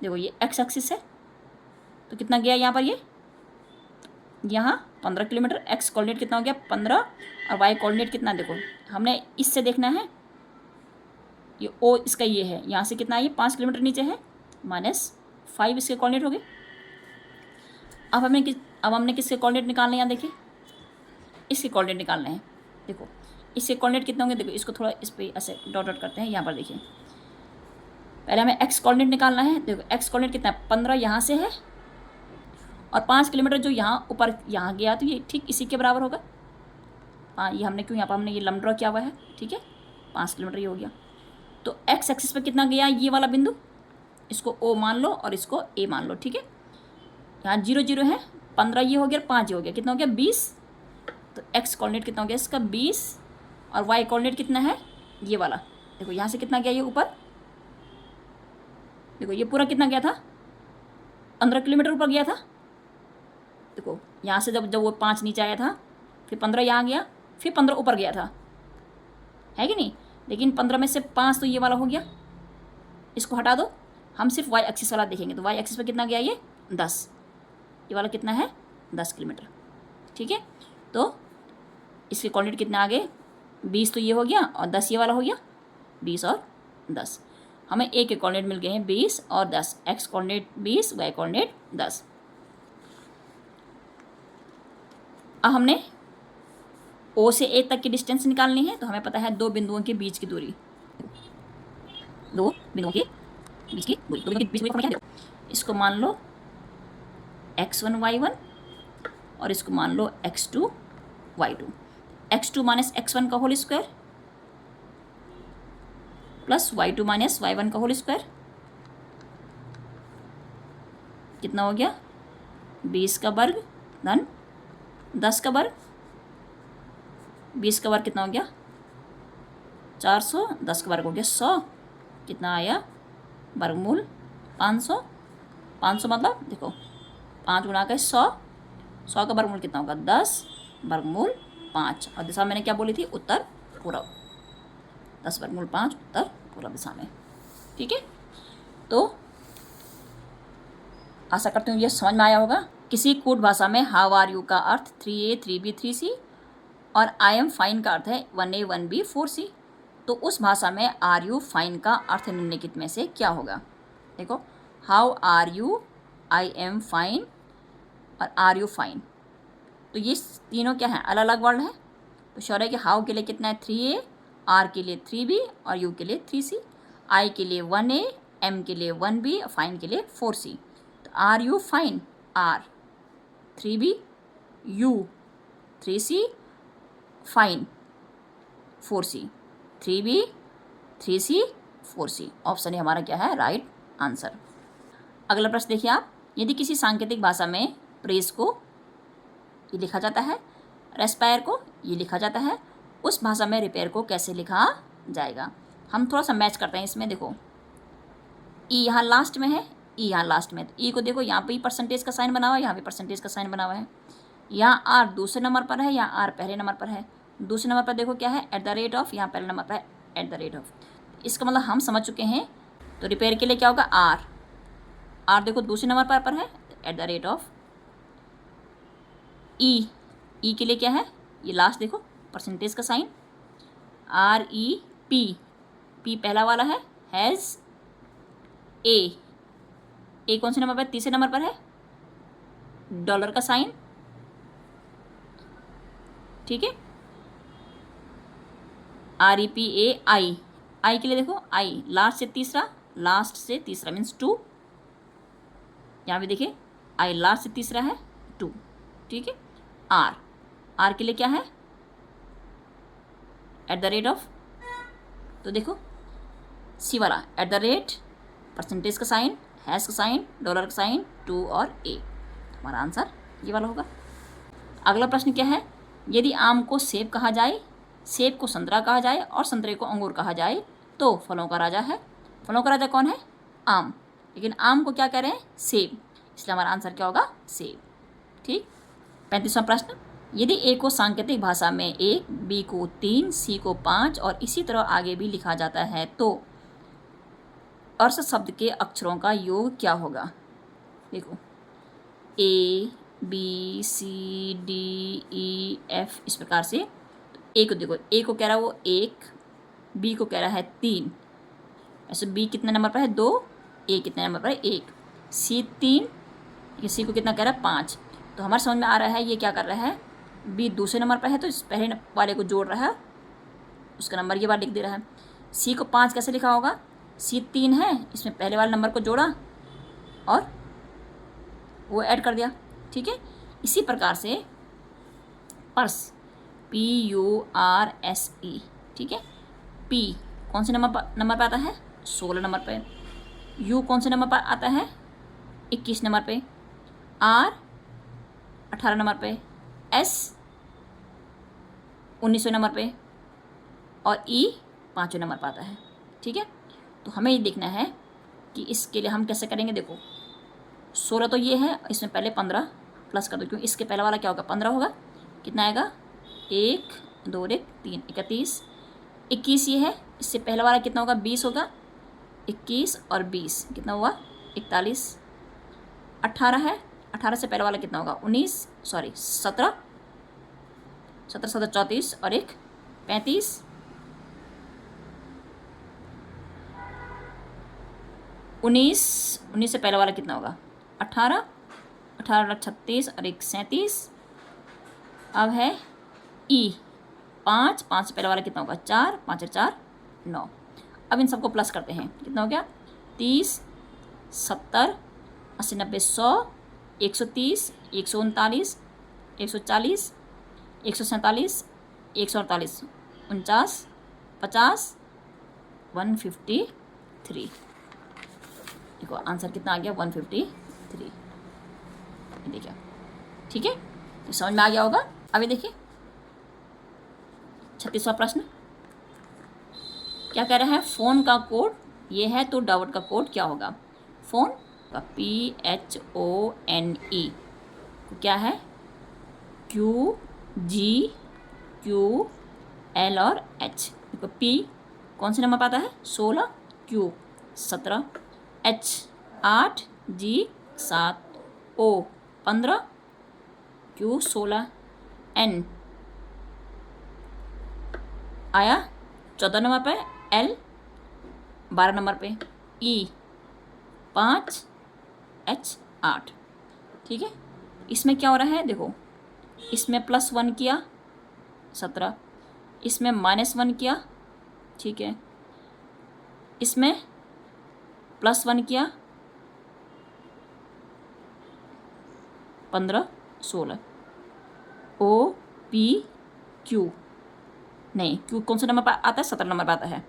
देखो ये एक्स एक्सिस है तो कितना गया यहाँ पर? ये यहाँ 15 किलोमीटर। एक्स कोऑर्डिनेट कितना हो गया? 15, और वाई कोऑर्डिनेट कितना? देखो हमने इससे देखना है। ये ओ इसका ये है, यहाँ से कितना है? ये 5 किलोमीटर नीचे है, -5 इसके कोऑर्डिनेट हो गए। अब हमने किसके कोऑर्डिनेट निकालने हैं? यहाँ देखिए इसके कोऑर्डिनेट निकालने हैं। देखो इसके कोऑर्डिनेट कितने होंगे? देखो इसको थोड़ा इस पर ऐसे डॉट डॉट करते हैं। यहाँ पर देखिए पहले हमें एक्स कोऑर्डिनेट निकालना है। देखो एक्स कोऑर्डिनेट कितना है? 15 यहाँ से है, और 5 किलोमीटर जो यहाँ ऊपर यहाँ गया तो ये ठीक इसी के बराबर होगा। हाँ ये हमने क्यों यहाँ पर हमने ये लंब ड्रॉ किया हुआ है, ठीक है। 5 किलोमीटर ये हो गया। तो एक्स एक्सिस पर कितना गया ये वाला बिंदु? इसको ओ मान लो और इसको ए मान लो, ठीक है। यहाँ 0 0 है, 15 ये हो गया, 5 ये हो गया, कितना हो गया? 20। तो एक्स कोऑर्डिनेट कितना हो गया इसका? 20, और वाई कोऑर्डिनेट कितना है? ये वाला। देखो यहाँ से कितना गया ये ऊपर? देखो ये पूरा कितना गया था? 15 किलोमीटर ऊपर गया था। देखो यहाँ से जब वो 5 नीचे आया था, फिर 15 यहाँ गया, फिर 15 ऊपर गया था, है कि नहीं। लेकिन 15 में से 5 तो ये वाला हो गया, इसको हटा दो। हम सिर्फ वाई एक्सिस वाला देखेंगे तो वाई एक्सिस पर कितना गया ये? 10। ये वाला कितना है? 10 किलोमीटर, ठीक है। तो इसके कोऑर्डिनेट कितने आ गए? 20 तो ये हो गया और 10 ये वाला हो गया, 20 और 10। हमें ए के कोऑर्डिनेट मिल गए हैं 20 और 10। X coordinate 20, Y coordinate 10। अब हमने ओ से ए तक की डिस्टेंस निकालनी है। तो हमें पता है दो बिंदुओं के बीच की दूरी, दो बिंदुओं के बीच की दूरी, दो बिंदुओं के बीच की दूरी क्या है? इसको मान लो x1 y1 और इसको मान लो x2 y2। x2 minus x1 का whole square plus y2 minus y1 का होल स्क्वायर कितना हो गया? 20 का वर्ग धन 10 का वर्ग। 20 का वर्ग कितना हो गया? 400, 10 का वर्ग हो गया 100। कितना आया? वर्गमूल 500। 500 मतलब देखो 5 गुणा का 100, 100 का वर्गमूल कितना होगा? 10, वर्गमूल 5। और दिशा मैंने क्या बोली थी? उत्तर पूर्व। 10 वर्गमूल 5 उत्तर पूर्व दिशा में, ठीक है। तो आशा करती हूँ ये समझ में आया होगा। किसी कूट भाषा में हाउ आर यू का अर्थ 3A 3B 3C और आई एम फाइन का अर्थ है 1A 1B 4C। तो उस भाषा में आर यू फाइन का अर्थ निम्नलिखित में से क्या होगा? देखो, how are you, I am fine और आर यू फाइन, तो ये तीनों क्या हैं? अलग अलग वर्ड हैं। तो श्योर है कि हाउ के लिए कितना है? 3A, आर के लिए 3B और यू के लिए 3C, आई के लिए 1A, एम के लिए 1B और फाइन के लिए 4C। तो are you fine, are 3B, you 3C, fine 4C, 3B 3C 4C। Option A हमारा क्या है? Right answer. अगला प्रश्न देखिए आप, यदि किसी सांकेतिक भाषा में प्रेस को ये लिखा जाता है, रेस्पायर को ये लिखा जाता है, उस भाषा में रिपेयर को कैसे लिखा जाएगा? हम थोड़ा सा मैच करते हैं इसमें। देखो, ई यहाँ लास्ट में है, ई यहाँ लास्ट में है, तो ई को देखो यहाँ पे ही परसेंटेज का साइन बना हुआ है, यहाँ पे परसेंटेज का साइन बना हुआ है। यहाँ आर दूसरे नंबर पर है, यहाँ आर पहले नंबर पर है। दूसरे नंबर पर देखो क्या है? @ यहाँ पहले नंबर पर है @ इसका मतलब हम समझ चुके हैं। तो रिपेयर के लिए क्या होगा? आर, आर देखो दूसरे नंबर पर है, @ ई, ई के लिए क्या है? ये लास्ट देखो परसेंटेज का साइन, REP, पी पहला वाला है, हैज़, ए कौन से नंबर पर? तीसरे नंबर पर है, डॉलर का साइन, ठीक है। REPA, आई के लिए देखो, आई लास्ट से तीसरा मीन्स 2, यहाँ भी देखिए आई लास्ट से तीसरा है 2, ठीक है। आर के लिए क्या है? @ तो देखो सी वाला @ परसेंटेज का साइन, हैश का साइन, डॉलर का साइन, 2 और ए, हमारा आंसर ये वाला होगा। अगला प्रश्न क्या है? यदि आम को सेब कहा जाए, सेब को संतरा कहा जाए और संतरे को अंगूर कहा जाए तो फलों का राजा है। फलों का राजा कौन है? आम, लेकिन आम को क्या कह रहे हैं? सेब, इसलिए हमारा आंसर क्या होगा? सेब, ठीक। 35वां प्रश्न, यदि ए को सांकेतिक भाषा में 1, बी को 3, सी को 5 और इसी तरह आगे भी लिखा जाता है तो अर्थ शब्द के अक्षरों का योग क्या होगा? देखो, ABCDEF इस प्रकार से। ए को देखो, ए को कह रहा है वो 1, बी को कह रहा है 3, ऐसे बी कितने नंबर पर है? 2, ए कितने नंबर पर है? 1, सी 3, सी को कितना कह रहा है? 5। तो हमारे समझ में आ रहा है ये क्या कर रहा है? बी दूसरे नंबर पर है तो इस पहले वाले को जोड़ रहा है, उसका नंबर ये बार लिख दे रहा है। सी को 5 कैसे लिखा होगा? सी 3 है, इसमें पहले वाले नंबर को जोड़ा और वो ऐड कर दिया, ठीक है। इसी प्रकार से पर्स, PURSE, ठीक है। पी कौन से नंबर पर आता है? 16 नंबर पे। यू कौन से नंबर पर आता है? 21 नंबर पे। आर 18 नंबर पे। एस 19वें नंबर पे और ई 5वें नंबर पर आता है, ठीक है। तो हमें ये देखना है कि इसके लिए हम कैसे करेंगे। देखो 16 तो ये है, इसमें पहले 15 प्लस कर दो, क्योंकि इसके पहले वाला क्या होगा? 15 होगा। कितना आएगा? 1 2 1 3 31। 21 ये है, इससे पहला वाला कितना होगा? 20 होगा। 21 और 20 कितना हुआ? 41। 18 है, 18 से पहले वाला कितना होगा? 17 34 और 1 35। 19 से पहले वाला कितना होगा? 18 36 और 1 37। अब है ई 5 से पहले वाला कितना होगा? 4 5 और 4 9। अब इन सबको प्लस करते हैं, कितना हो गया? 30 70 80 90 100 130 139 140 147 148 49 50 153। देखो आंसर कितना आ गया? 153। देखिए, ठीक है, तो समझ में आ गया होगा। अभी देखिए 36वां प्रश्न क्या कह रहा है? फोन का कोड ये है तो डाउट का कोड क्या होगा? फोन का PHONE को क्या है? QGQL और H। देखो P कौन से नंबर पर आता है? 16, Q 17, H 8, G 7, O 15, Q 16, N आया 14 नंबर पे, L 12 नंबर पे, E 5, H 8। ठीक है, इसमें क्या हो रहा है देखो, इसमें +1 किया 17, इसमें -1 किया, ठीक है, इसमें +1 किया 15, 16। O P Q, नहीं Q कौन सा नंबर पर आता है, 17 नंबर पर आता है,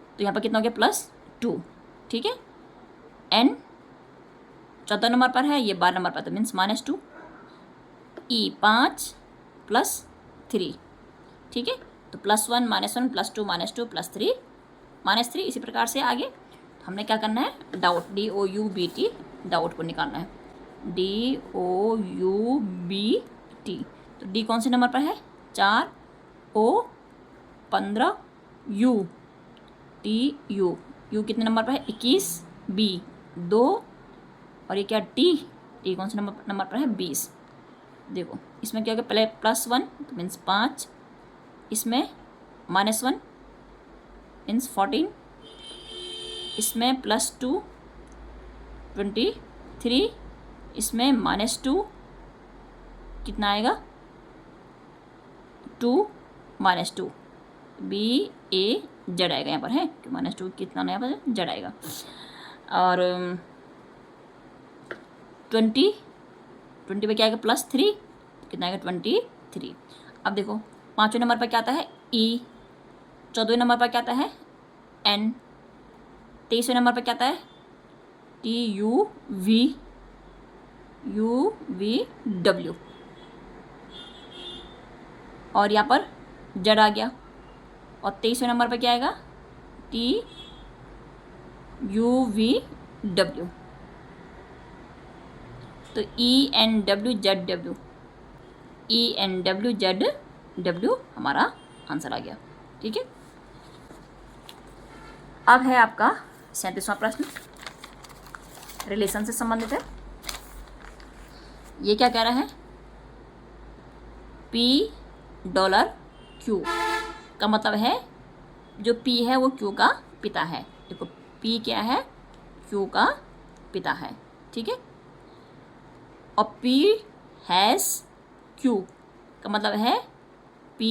तो यहाँ पर कितना हो गया +2। ठीक है, N 14 नंबर पर है, ये 12 नंबर पर, तो मीन्स -2। E 5 +3। ठीक है, तो +1 -1 +2 -2 +3 -3, इसी प्रकार से आगे। तो हमने क्या करना है, डाउट, DOUBT, डाउट को निकालना है, DOUBT। तो D कौन से नंबर पर है, 4, O 15, U TU, U कितने नंबर पर है, 21, B 2, और ये क्या T कौन से नंबर पर है, 20। देखो इसमें क्या होगा, पहले +1 तो मीन्स 5, इसमें -1 मीन्स 14, इसमें +2 23, इसमें -2 कितना आएगा, 2 -2, BAZ आएगा यहाँ पर है, तो -2 कितना नया पर Z आएगा। और 20 पे क्या आएगा, +3, कितना आएगा 23। अब देखो 5वें नंबर पर क्या आता है, E, 14वें नंबर पर क्या आता है, N, 23वें नंबर पर क्या आता है, TUV, और यहाँ पर Z आ गया। और 23वें नंबर पर क्या आएगा, TUVW, तो ENWZW हमारा आंसर आ गया। ठीक है, अब है आपका 37वां प्रश्न, रिलेशन से संबंधित है। ये क्या कह रहा है, $Q का मतलब है, जो P है वो Q का पिता है। देखो P क्या है, Q का पिता है। ठीक है, और P हैज़ Q का मतलब है P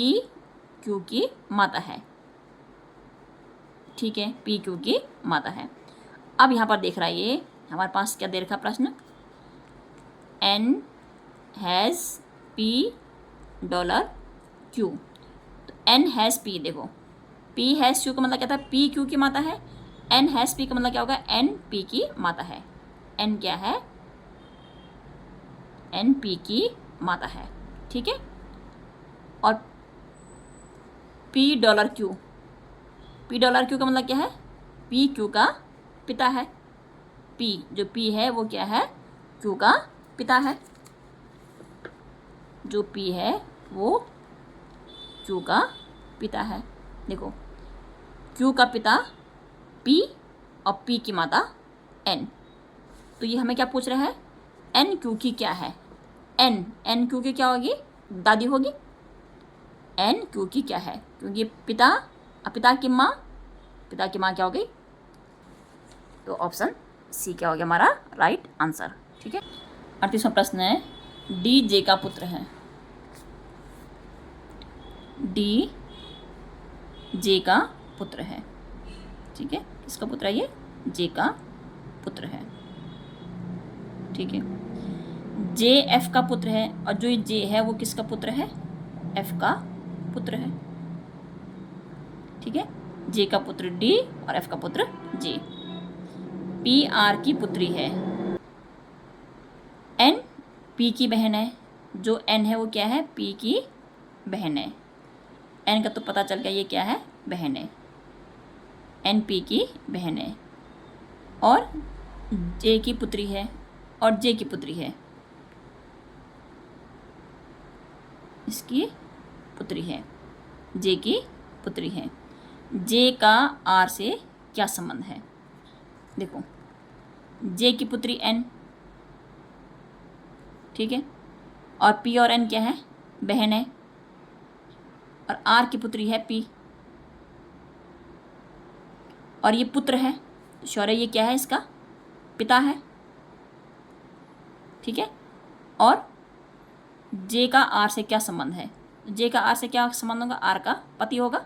Q की माता है। ठीक है, P Q की माता है। अब यहाँ पर देख रहा है, ये हमारे पास क्या दे रखा प्रश्न, N हैज़ P $Q। तो N हैज़ P, देखो P हैज़ Q का मतलब क्या था, P Q की माता है। N हैज़ P का मतलब क्या होगा, N P की माता है। N क्या है, N P की माता है। ठीक है, और P $Q, P $Q का मतलब क्या है, P Q का पिता है। P जो P है वो क्या है, Q का पिता है। जो P है वो Q का पिता है। देखो Q का पिता P और P की माता N। तो ये हमें क्या पूछ रहा है, N Q की क्या है, N Q की क्या होगी, दादी होगी। N Q की क्या है, क्योंकि पिता और पिता की माँ क्या हो गई, तो ऑप्शन सी क्या हो गया हमारा राइट आंसर। ठीक है, 38वां प्रश्न है, D J का पुत्र है। D J का पुत्र है। ठीक है, किसका पुत्र है, ये J का पुत्र है। ठीक है, J F का पुत्र है, और जो ये J है वो किसका पुत्र है, F का पुत्र है। ठीक है, J का पुत्र D और F का पुत्र J। P R की पुत्री है, N P की बहन है। जो N है वो क्या है, P की बहन है। N का तो पता चल गया, ये क्या है, बहन है। N P की बहन है, और J की पुत्री है, और J की पुत्री है, इसकी पुत्री है, J की पुत्री है। J का R से क्या संबंध है, देखो J की पुत्री N, ठीक है, और P और N क्या है, बहन है, और R की पुत्री है P, और ये पुत्र है, तो शौर्य ये क्या है, इसका पिता है, ठीक है। और जे का आर से क्या संबंध है, जे का आर से क्या संबंध होगा, आर का पति होगा,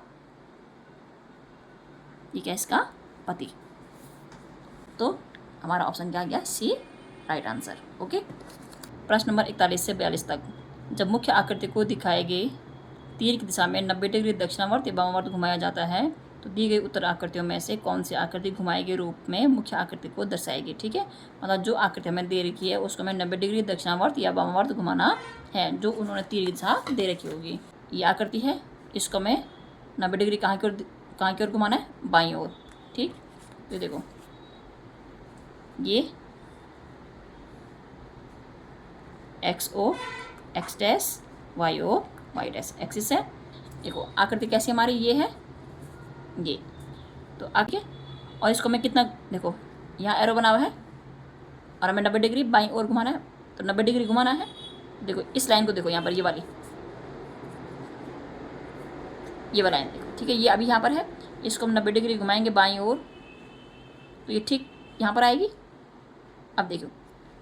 ये क्या इसका पति। तो हमारा ऑप्शन क्या आ गया, सी राइट आंसर। ओके। प्रश्न नंबर 41 से 42 तक। जब मुख्य आकृति को दिखाए गए तीर की दिशा में 90 डिग्री दक्षिणावर्त या वामावर्त घुमाया जाता है तो दी गई उत्तर आकृतियों में से कौन सी आकृति घुमाए गए रूप में मुख्य आकृति को दर्शाएगी, ठीक है। मतलब जो आकृति हमें दे रखी है उसको हमें 90 डिग्री दक्षिणावर्त या वामावर्त घुमाना है, जो उन्होंने तीर की दिशा दे रखी होगी। ये आकृति है, इसको हमें 90 डिग्री कहाँ की ओर घुमाना है, बाईं ओर, ठीक। तो देखो ये x O x dash y O y dash axis है। देखो आकृति कैसी हमारी ये है, ये तो आगे, और इसको मैं कितना, देखो यहाँ एरो बना हुआ है और हमें 90 डिग्री बाईं ओर घुमाना है, तो 90 डिग्री घुमाना है। देखो इस लाइन को देखो यहाँ पर, ये वाली लाइन देखो, ठीक है। ये अभी यहाँ पर है, इसको हम 90 डिग्री घुमाएंगे बाईं ओर, तो ये ठीक यहाँ पर आएगी। अब देखो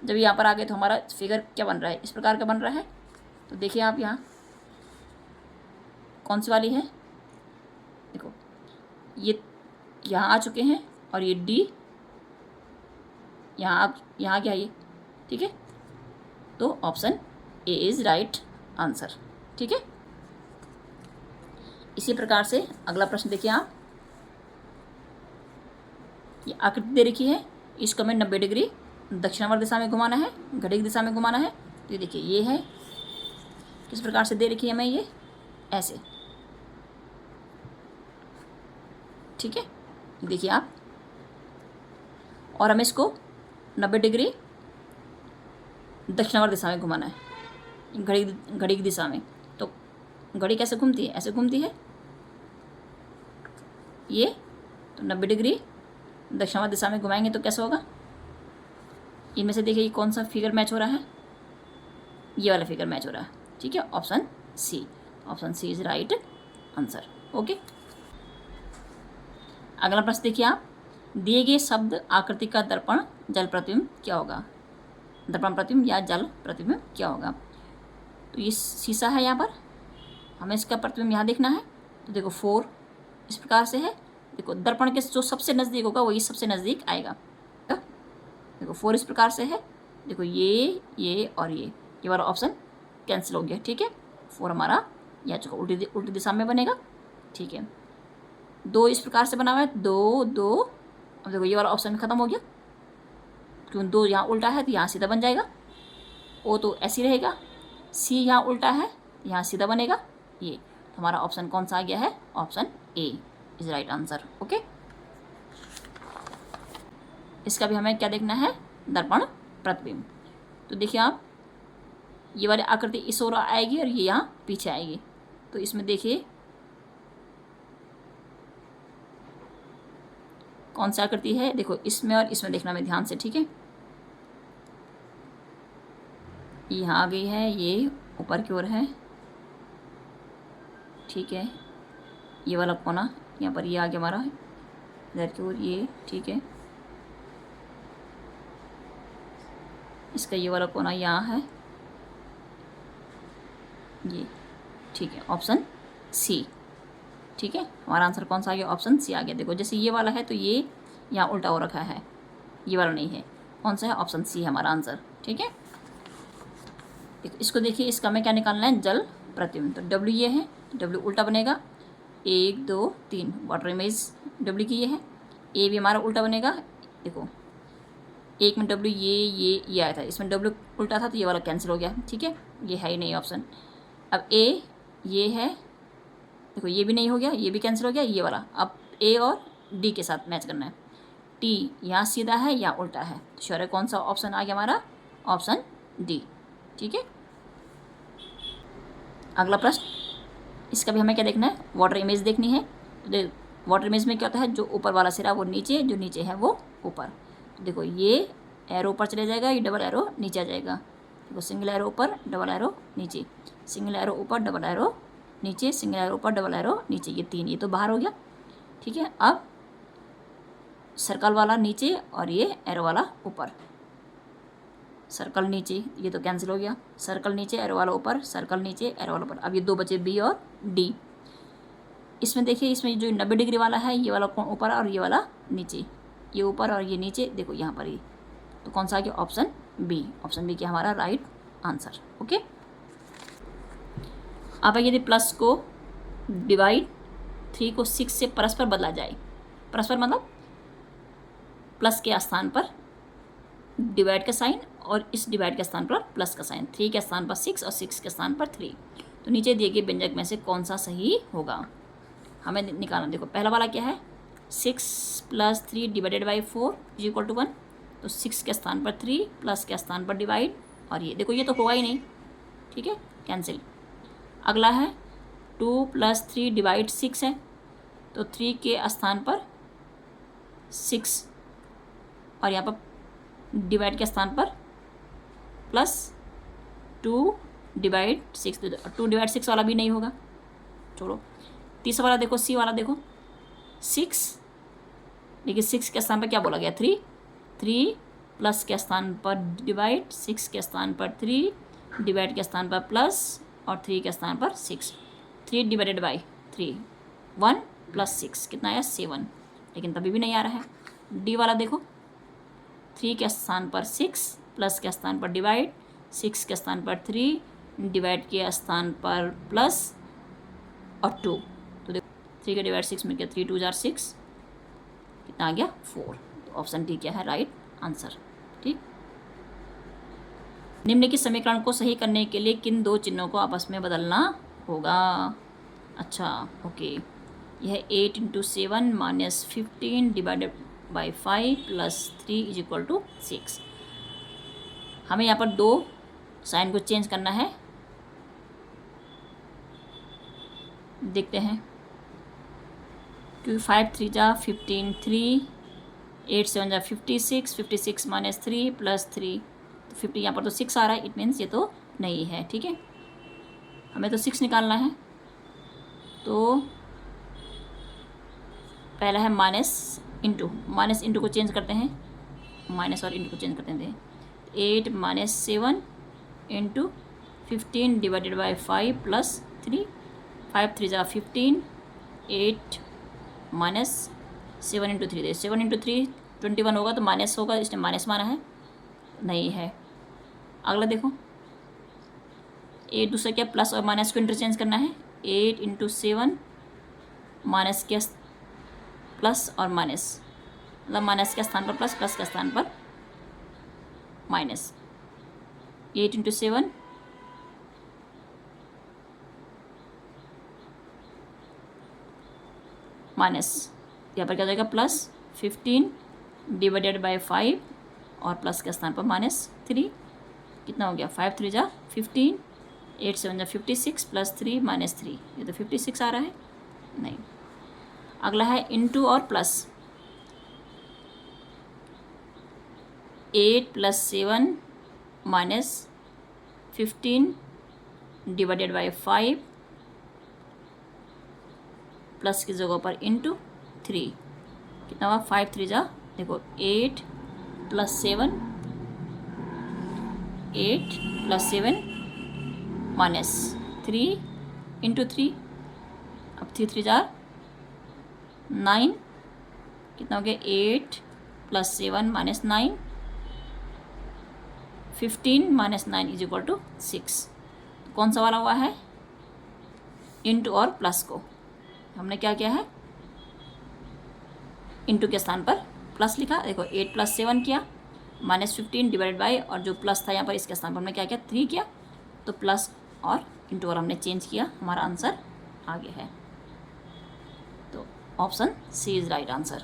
जब यहाँ पर आ गए तो हमारा फिगर क्या बन रहा है, इस प्रकार का बन रहा है। तो देखिए आप यहाँ कौन सी वाली है, देखो ये यहाँ आ चुके हैं और ये डी यहाँ क्या ये, ठीक है। तो option A is right answer, ठीक है। इसी प्रकार से अगला प्रश्न देखिए आप, ये आकृति दे रखी है, इसको हमें 90 डिग्री दक्षिणावर्त दिशा में घुमाना है, घड़ी की दिशा में घुमाना है। तो ये देखिए ये है, किस प्रकार से दे रखी है हमें, ये ऐसे, ठीक है। देखिए आप, और हमें इसको 90 डिग्री दक्षिणावर्त दिशा में घुमाना है, घड़ी की दिशा में। तो घड़ी कैसे घूमती है, ऐसे घूमती है ये, तो 90 डिग्री दक्षिणावर्त दिशा में घुमाएंगे तो कैसा होगा, इनमें से देखिए कौन सा फिगर मैच हो रहा है, ये वाला फिगर मैच हो रहा है, ठीक है। Option C is right answer. Okay. अगला प्रश्न देखिए आप, दिए गए शब्द आकृति का दर्पण जल प्रतिबिंब क्या होगा, दर्पण प्रतिबिंब या जल प्रतिबिंब क्या होगा। तो ये शीशा है, यहाँ पर हमें इसका प्रतिबिंब यहाँ देखना है। तो देखो 4 इस प्रकार से है, देखो दर्पण के जो सबसे नज़दीक होगा वही सबसे नज़दीक आएगा। देखो 4 इस प्रकार से है, देखो ये और ये वाला ऑप्शन कैंसिल हो गया, ठीक है। 4 हमारा यहाँ चुका उल्टी दिशा में बनेगा, ठीक है। 2 इस प्रकार से बना हुआ है, 2 अब देखो ये वाला ऑप्शन खत्म हो गया, क्यों 2 यहाँ उल्टा है तो यहाँ सीधा बन जाएगा, ओ तो ऐसे रहेगा, सी यहाँ उल्टा है यहाँ सीधा बनेगा, ये तो हमारा ऑप्शन कौन सा आ गया है, option A is right answer. Okay. इसका भी हमें क्या देखना है, दर्पण प्रतिबिंब। तो देखिए आप, ये वाली आकृति इस ओर आएगी और ये यहाँ पीछे आएगी। तो इसमें देखिए कौन सी आकृति है, देखो इसमें और इसमें देखना में ध्यान से, ठीक है। यहाँ आ गई है, ये ऊपर की ओर है, ठीक है। ये वाला कोना यहाँ पर ये आ गया हमारा इधर की ओर, ये ठीक है। इसका ये वाला कोना यहाँ है, ये ठीक है। ऑप्शन सी, ठीक है। हमारा आंसर कौन सा आ गया, ऑप्शन सी आ गया। देखो जैसे ये वाला है तो ये यहाँ उल्टा हो रखा है, ये वाला नहीं है, कौन सा है, ऑप्शन सी है हमारा आंसर, ठीक है। देखो इसको देखिए, इसका हमें क्या निकालना है, जल प्रतिबिंब। तो डब्ल्यू ये है, डब्ल्यू उल्टा बनेगा, 1 2 3 वाटर इमेज डब्ल्यू की ये है, ए भी हमारा उल्टा बनेगा। देखो एक में डब्ल्यू ये आया था, इसमें डब्ल्यू उल्टा था तो ये वाला कैंसिल हो गया, ठीक है। ये है ही नहीं ऑप्शन। अब ए ये है, देखो ये भी नहीं हो गया, ये भी कैंसिल हो गया, ये वाला। अब ए और डी के साथ मैच करना है, टी यहाँ सीधा है या उल्टा है, तो श्योर कौन सा ऑप्शन आ गया हमारा, ऑप्शन डी, ठीक है। अगला प्रश्न, इसका भी हमें क्या देखना है, वाटर इमेज देखनी है। तो वाटर इमेज में क्या होता है, जो ऊपर वाला सिरा वो नीचे, जो नीचे है वो ऊपर। तो देखो ये एरो ऊपर चले जाएगा, ये डबल एरो नीचे आ जाएगा। देखो सिंगल एरो ऊपर, डबल एरो नीचे, सिंगल एरो ऊपर, डबल एरो नीचे, सिंगल एरो ऊपर, डबल एरो नीचे, ये 3, ये तो बाहर हो गया, ठीक है। अब सर्कल वाला नीचे और ये एरो वाला ऊपर। सर्कल नीचे, ये तो कैंसिल हो गया, सर्कल नीचे एरो वाला ऊपर, सर्कल नीचे एरो वाला ऊपर। अब ये दो बचे बी और डी। इसमें देखिए, इसमें जो 90 डिग्री वाला है ये वाला ऊपर और ये वाला नीचे, ये ऊपर और ये नीचे, देखो यहाँ पर ये, तो कौन सा आ गया? Option B. ऑप्शन बी क्या हमारा राइट आंसर। ओके, अब यदि प्लस को डिवाइड 3 को 6 से परस्पर बदला जाए, परस्पर मतलब प्लस के स्थान पर डिवाइड का साइन और इस डिवाइड के स्थान पर प्लस का साइन, 3 के स्थान पर 6 और 6 के स्थान पर 3, तो नीचे दिए गए व्यंजक में से कौन सा सही होगा हमें निकालना। देखो पहला वाला क्या है, 6 + 3 divided by 4 is equal to 1, तो 6 के स्थान पर 3 प्लस के स्थान पर डिवाइड, और ये देखो ये तो होगा ही नहीं, ठीक है, कैंसिल। अगला है 2 + 3 डिवाइड 6 है, तो 3 के स्थान पर 6 और यहाँ पर डिवाइड के स्थान पर प्लस 2 डिवाइड 6, 2 डिवाइड 6 वाला भी नहीं होगा, छोड़ो। तीसरा वाला देखो, सी वाला देखो, 6, लेकिन 6 के स्थान पर क्या बोला गया, 3, 3 प्लस के स्थान पर डिवाइड, 6 के स्थान पर 3, डिवाइड के स्थान पर प्लस और 3 के स्थान पर 6, 3 डिवाइडेड बाई 3, 1 + 6 कितना आया, 7, लेकिन तभी भी नहीं आ रहा है। डी वाला देखो, 3 के स्थान पर 6 प्लस के स्थान पर डिवाइड, 6 के स्थान पर 3 डिवाइड के स्थान पर प्लस और 2, तो देखो 3 के डिवाइड 6 मिल गया, 3 × 2 = 6, कितना आ गया, 4। तो ऑप्शन डी क्या है राइट आंसर। ठीक, निम्नलिखित समीकरण को सही करने के लिए किन दो चिन्हों को आपस में बदलना होगा। अच्छा ओके, यह 8 × 7 - 15 divided by 5 + 3 is equal to 6। हमें यहाँ पर दो साइन को चेंज करना है, देखते हैं, क्योंकि 5 × 3 = 15, 3, 8 × 7 = 56, 56 - 3 + 3, तो 50 यहाँ पर तो 6 आ रहा है, इट मीन्स ये तो नहीं है। ठीक है, हमें तो 6 निकालना है, तो पहला है माइनस इंटू को चेंज करते हैं, माइनस और इंटू को चेंज करते हैं, 8 - 7 × 15 डिवाइडेड बाई 5 + 3, 5 × 3 = 15, 8 - 7 × 3, 7 × 3 21 होगा, तो माइनस होगा, इसने माइनस माना है, नहीं है। अगला देखो, 8 दूसरा क्या, प्लस और माइनस को इंटरचेंज करना है, 8 × 7 माइनस के प्लस और माइनस, मतलब माइनस के स्थान पर प्लस, प्लस के स्थान पर माइनस, 8 × 7 माइनस, यहाँ पर क्या हो जाएगा, प्लस 15 डिवाइडेड बाई 5 और प्लस के स्थान पर -3, कितना हो गया, 5 × 3 = 15, 8 × 7 = 56 + 3 - 3, ये तो 56 आ रहा है, नहीं। अगला है इंटू और प्लस, 8 + 7 - 15 डिवाइडेड बाई 5 प्लस की जगह पर इंटू 3, कितना हुआ, 5 × 3 = देखो 8 + 7 -3 × 3, अब 3 × 3 = 9, कितना हो गया, 8 + 7 - 9, 15 - 9 इज इक्वल टू 6। कौन सा वाला हुआ है, इंटू और प्लस को हमने क्या किया है, इंटू के स्थान पर प्लस लिखा, देखो 8 + 7 किया, -15 डिवाइड बाई, और जो प्लस था यहाँ पर इसके स्थान पर हमने क्या किया, 3 किया, तो प्लस और इंटू और हमने चेंज किया, हमारा आंसर आ गया है। तो option C is right answer.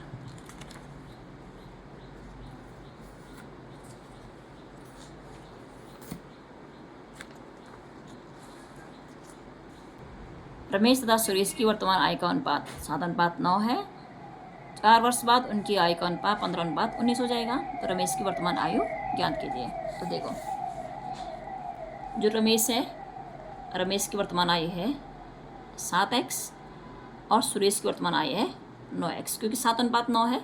Ramesh तथा सुरेश की वर्तमान आय का अनुपात 7:9 है। 4 वर्ष बाद उनकी आय का अनुपात 15:19 हो जाएगा। तो रमेश की वर्तमान आयु ज्ञात कीजिए। तो देखो, जो रमेश है, रमेश की वर्तमान आयु है 7x और सुरेश की वर्तमान आयु है 9x, क्योंकि 7:9 है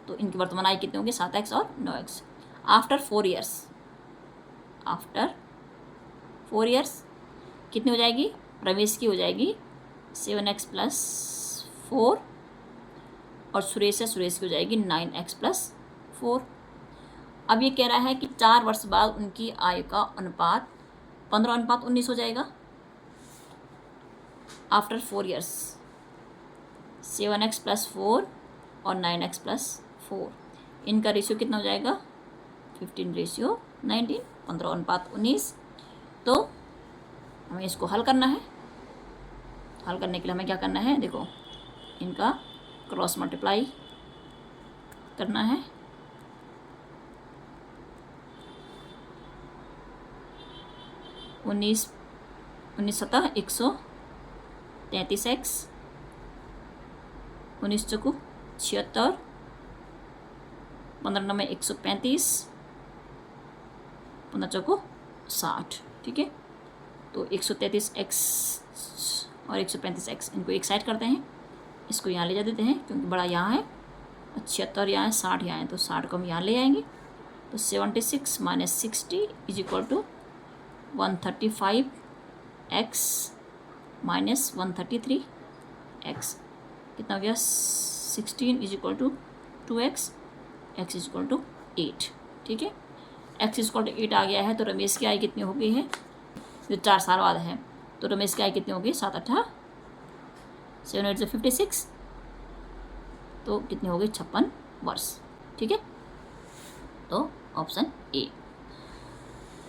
तो इनकी वर्तमान आयु कितनी होगी 7x और 9x। आफ्टर 4 ईयर्स कितनी हो जाएगी, रमेश की हो जाएगी 7x प्लस 4 और सुरेश की हो जाएगी 9x प्लस 4। अब ये कह रहा है कि 4 वर्ष बाद उनकी आयु का अनुपात 15:19 हो जाएगा। आफ्टर 4 ईयर्स 7x प्लस 4 और 9x प्लस 4, इनका रेशियो कितना हो जाएगा 15:19, 15:19। तो हमें इसको हल करना है। हल करने के लिए हमें क्या करना है, देखो इनका क्रॉस मल्टीप्लाई करना है। उन्नीस 133x, 19 चौको 76, 15 में 135, 15 चौको 60। ठीक है, तो 133x और 135x इनको एक साइड करते हैं, इसको यहाँ ले जा देते हैं क्योंकि बड़ा यहाँ है, 76 यहाँ है, 60 यहाँ है, तो 60 को हम यहाँ ले आएंगे। तो 76 minus 60 is equal to 135x minus 133x, कितना हो गया 16 is equal to 2x, x is equal to 8। ठीक है, x इज इक्वल टू 8 आ गया है। तो रमेश की आयु कितनी हो गई है, जो 4 साल बाद है, तो रमेश की आयु कितनी होगी 7 8 7 8 से 56, तो कितनी होगी 56 वर्ष। ठीक है, तो ऑप्शन ए।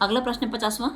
अगला प्रश्न 50वां,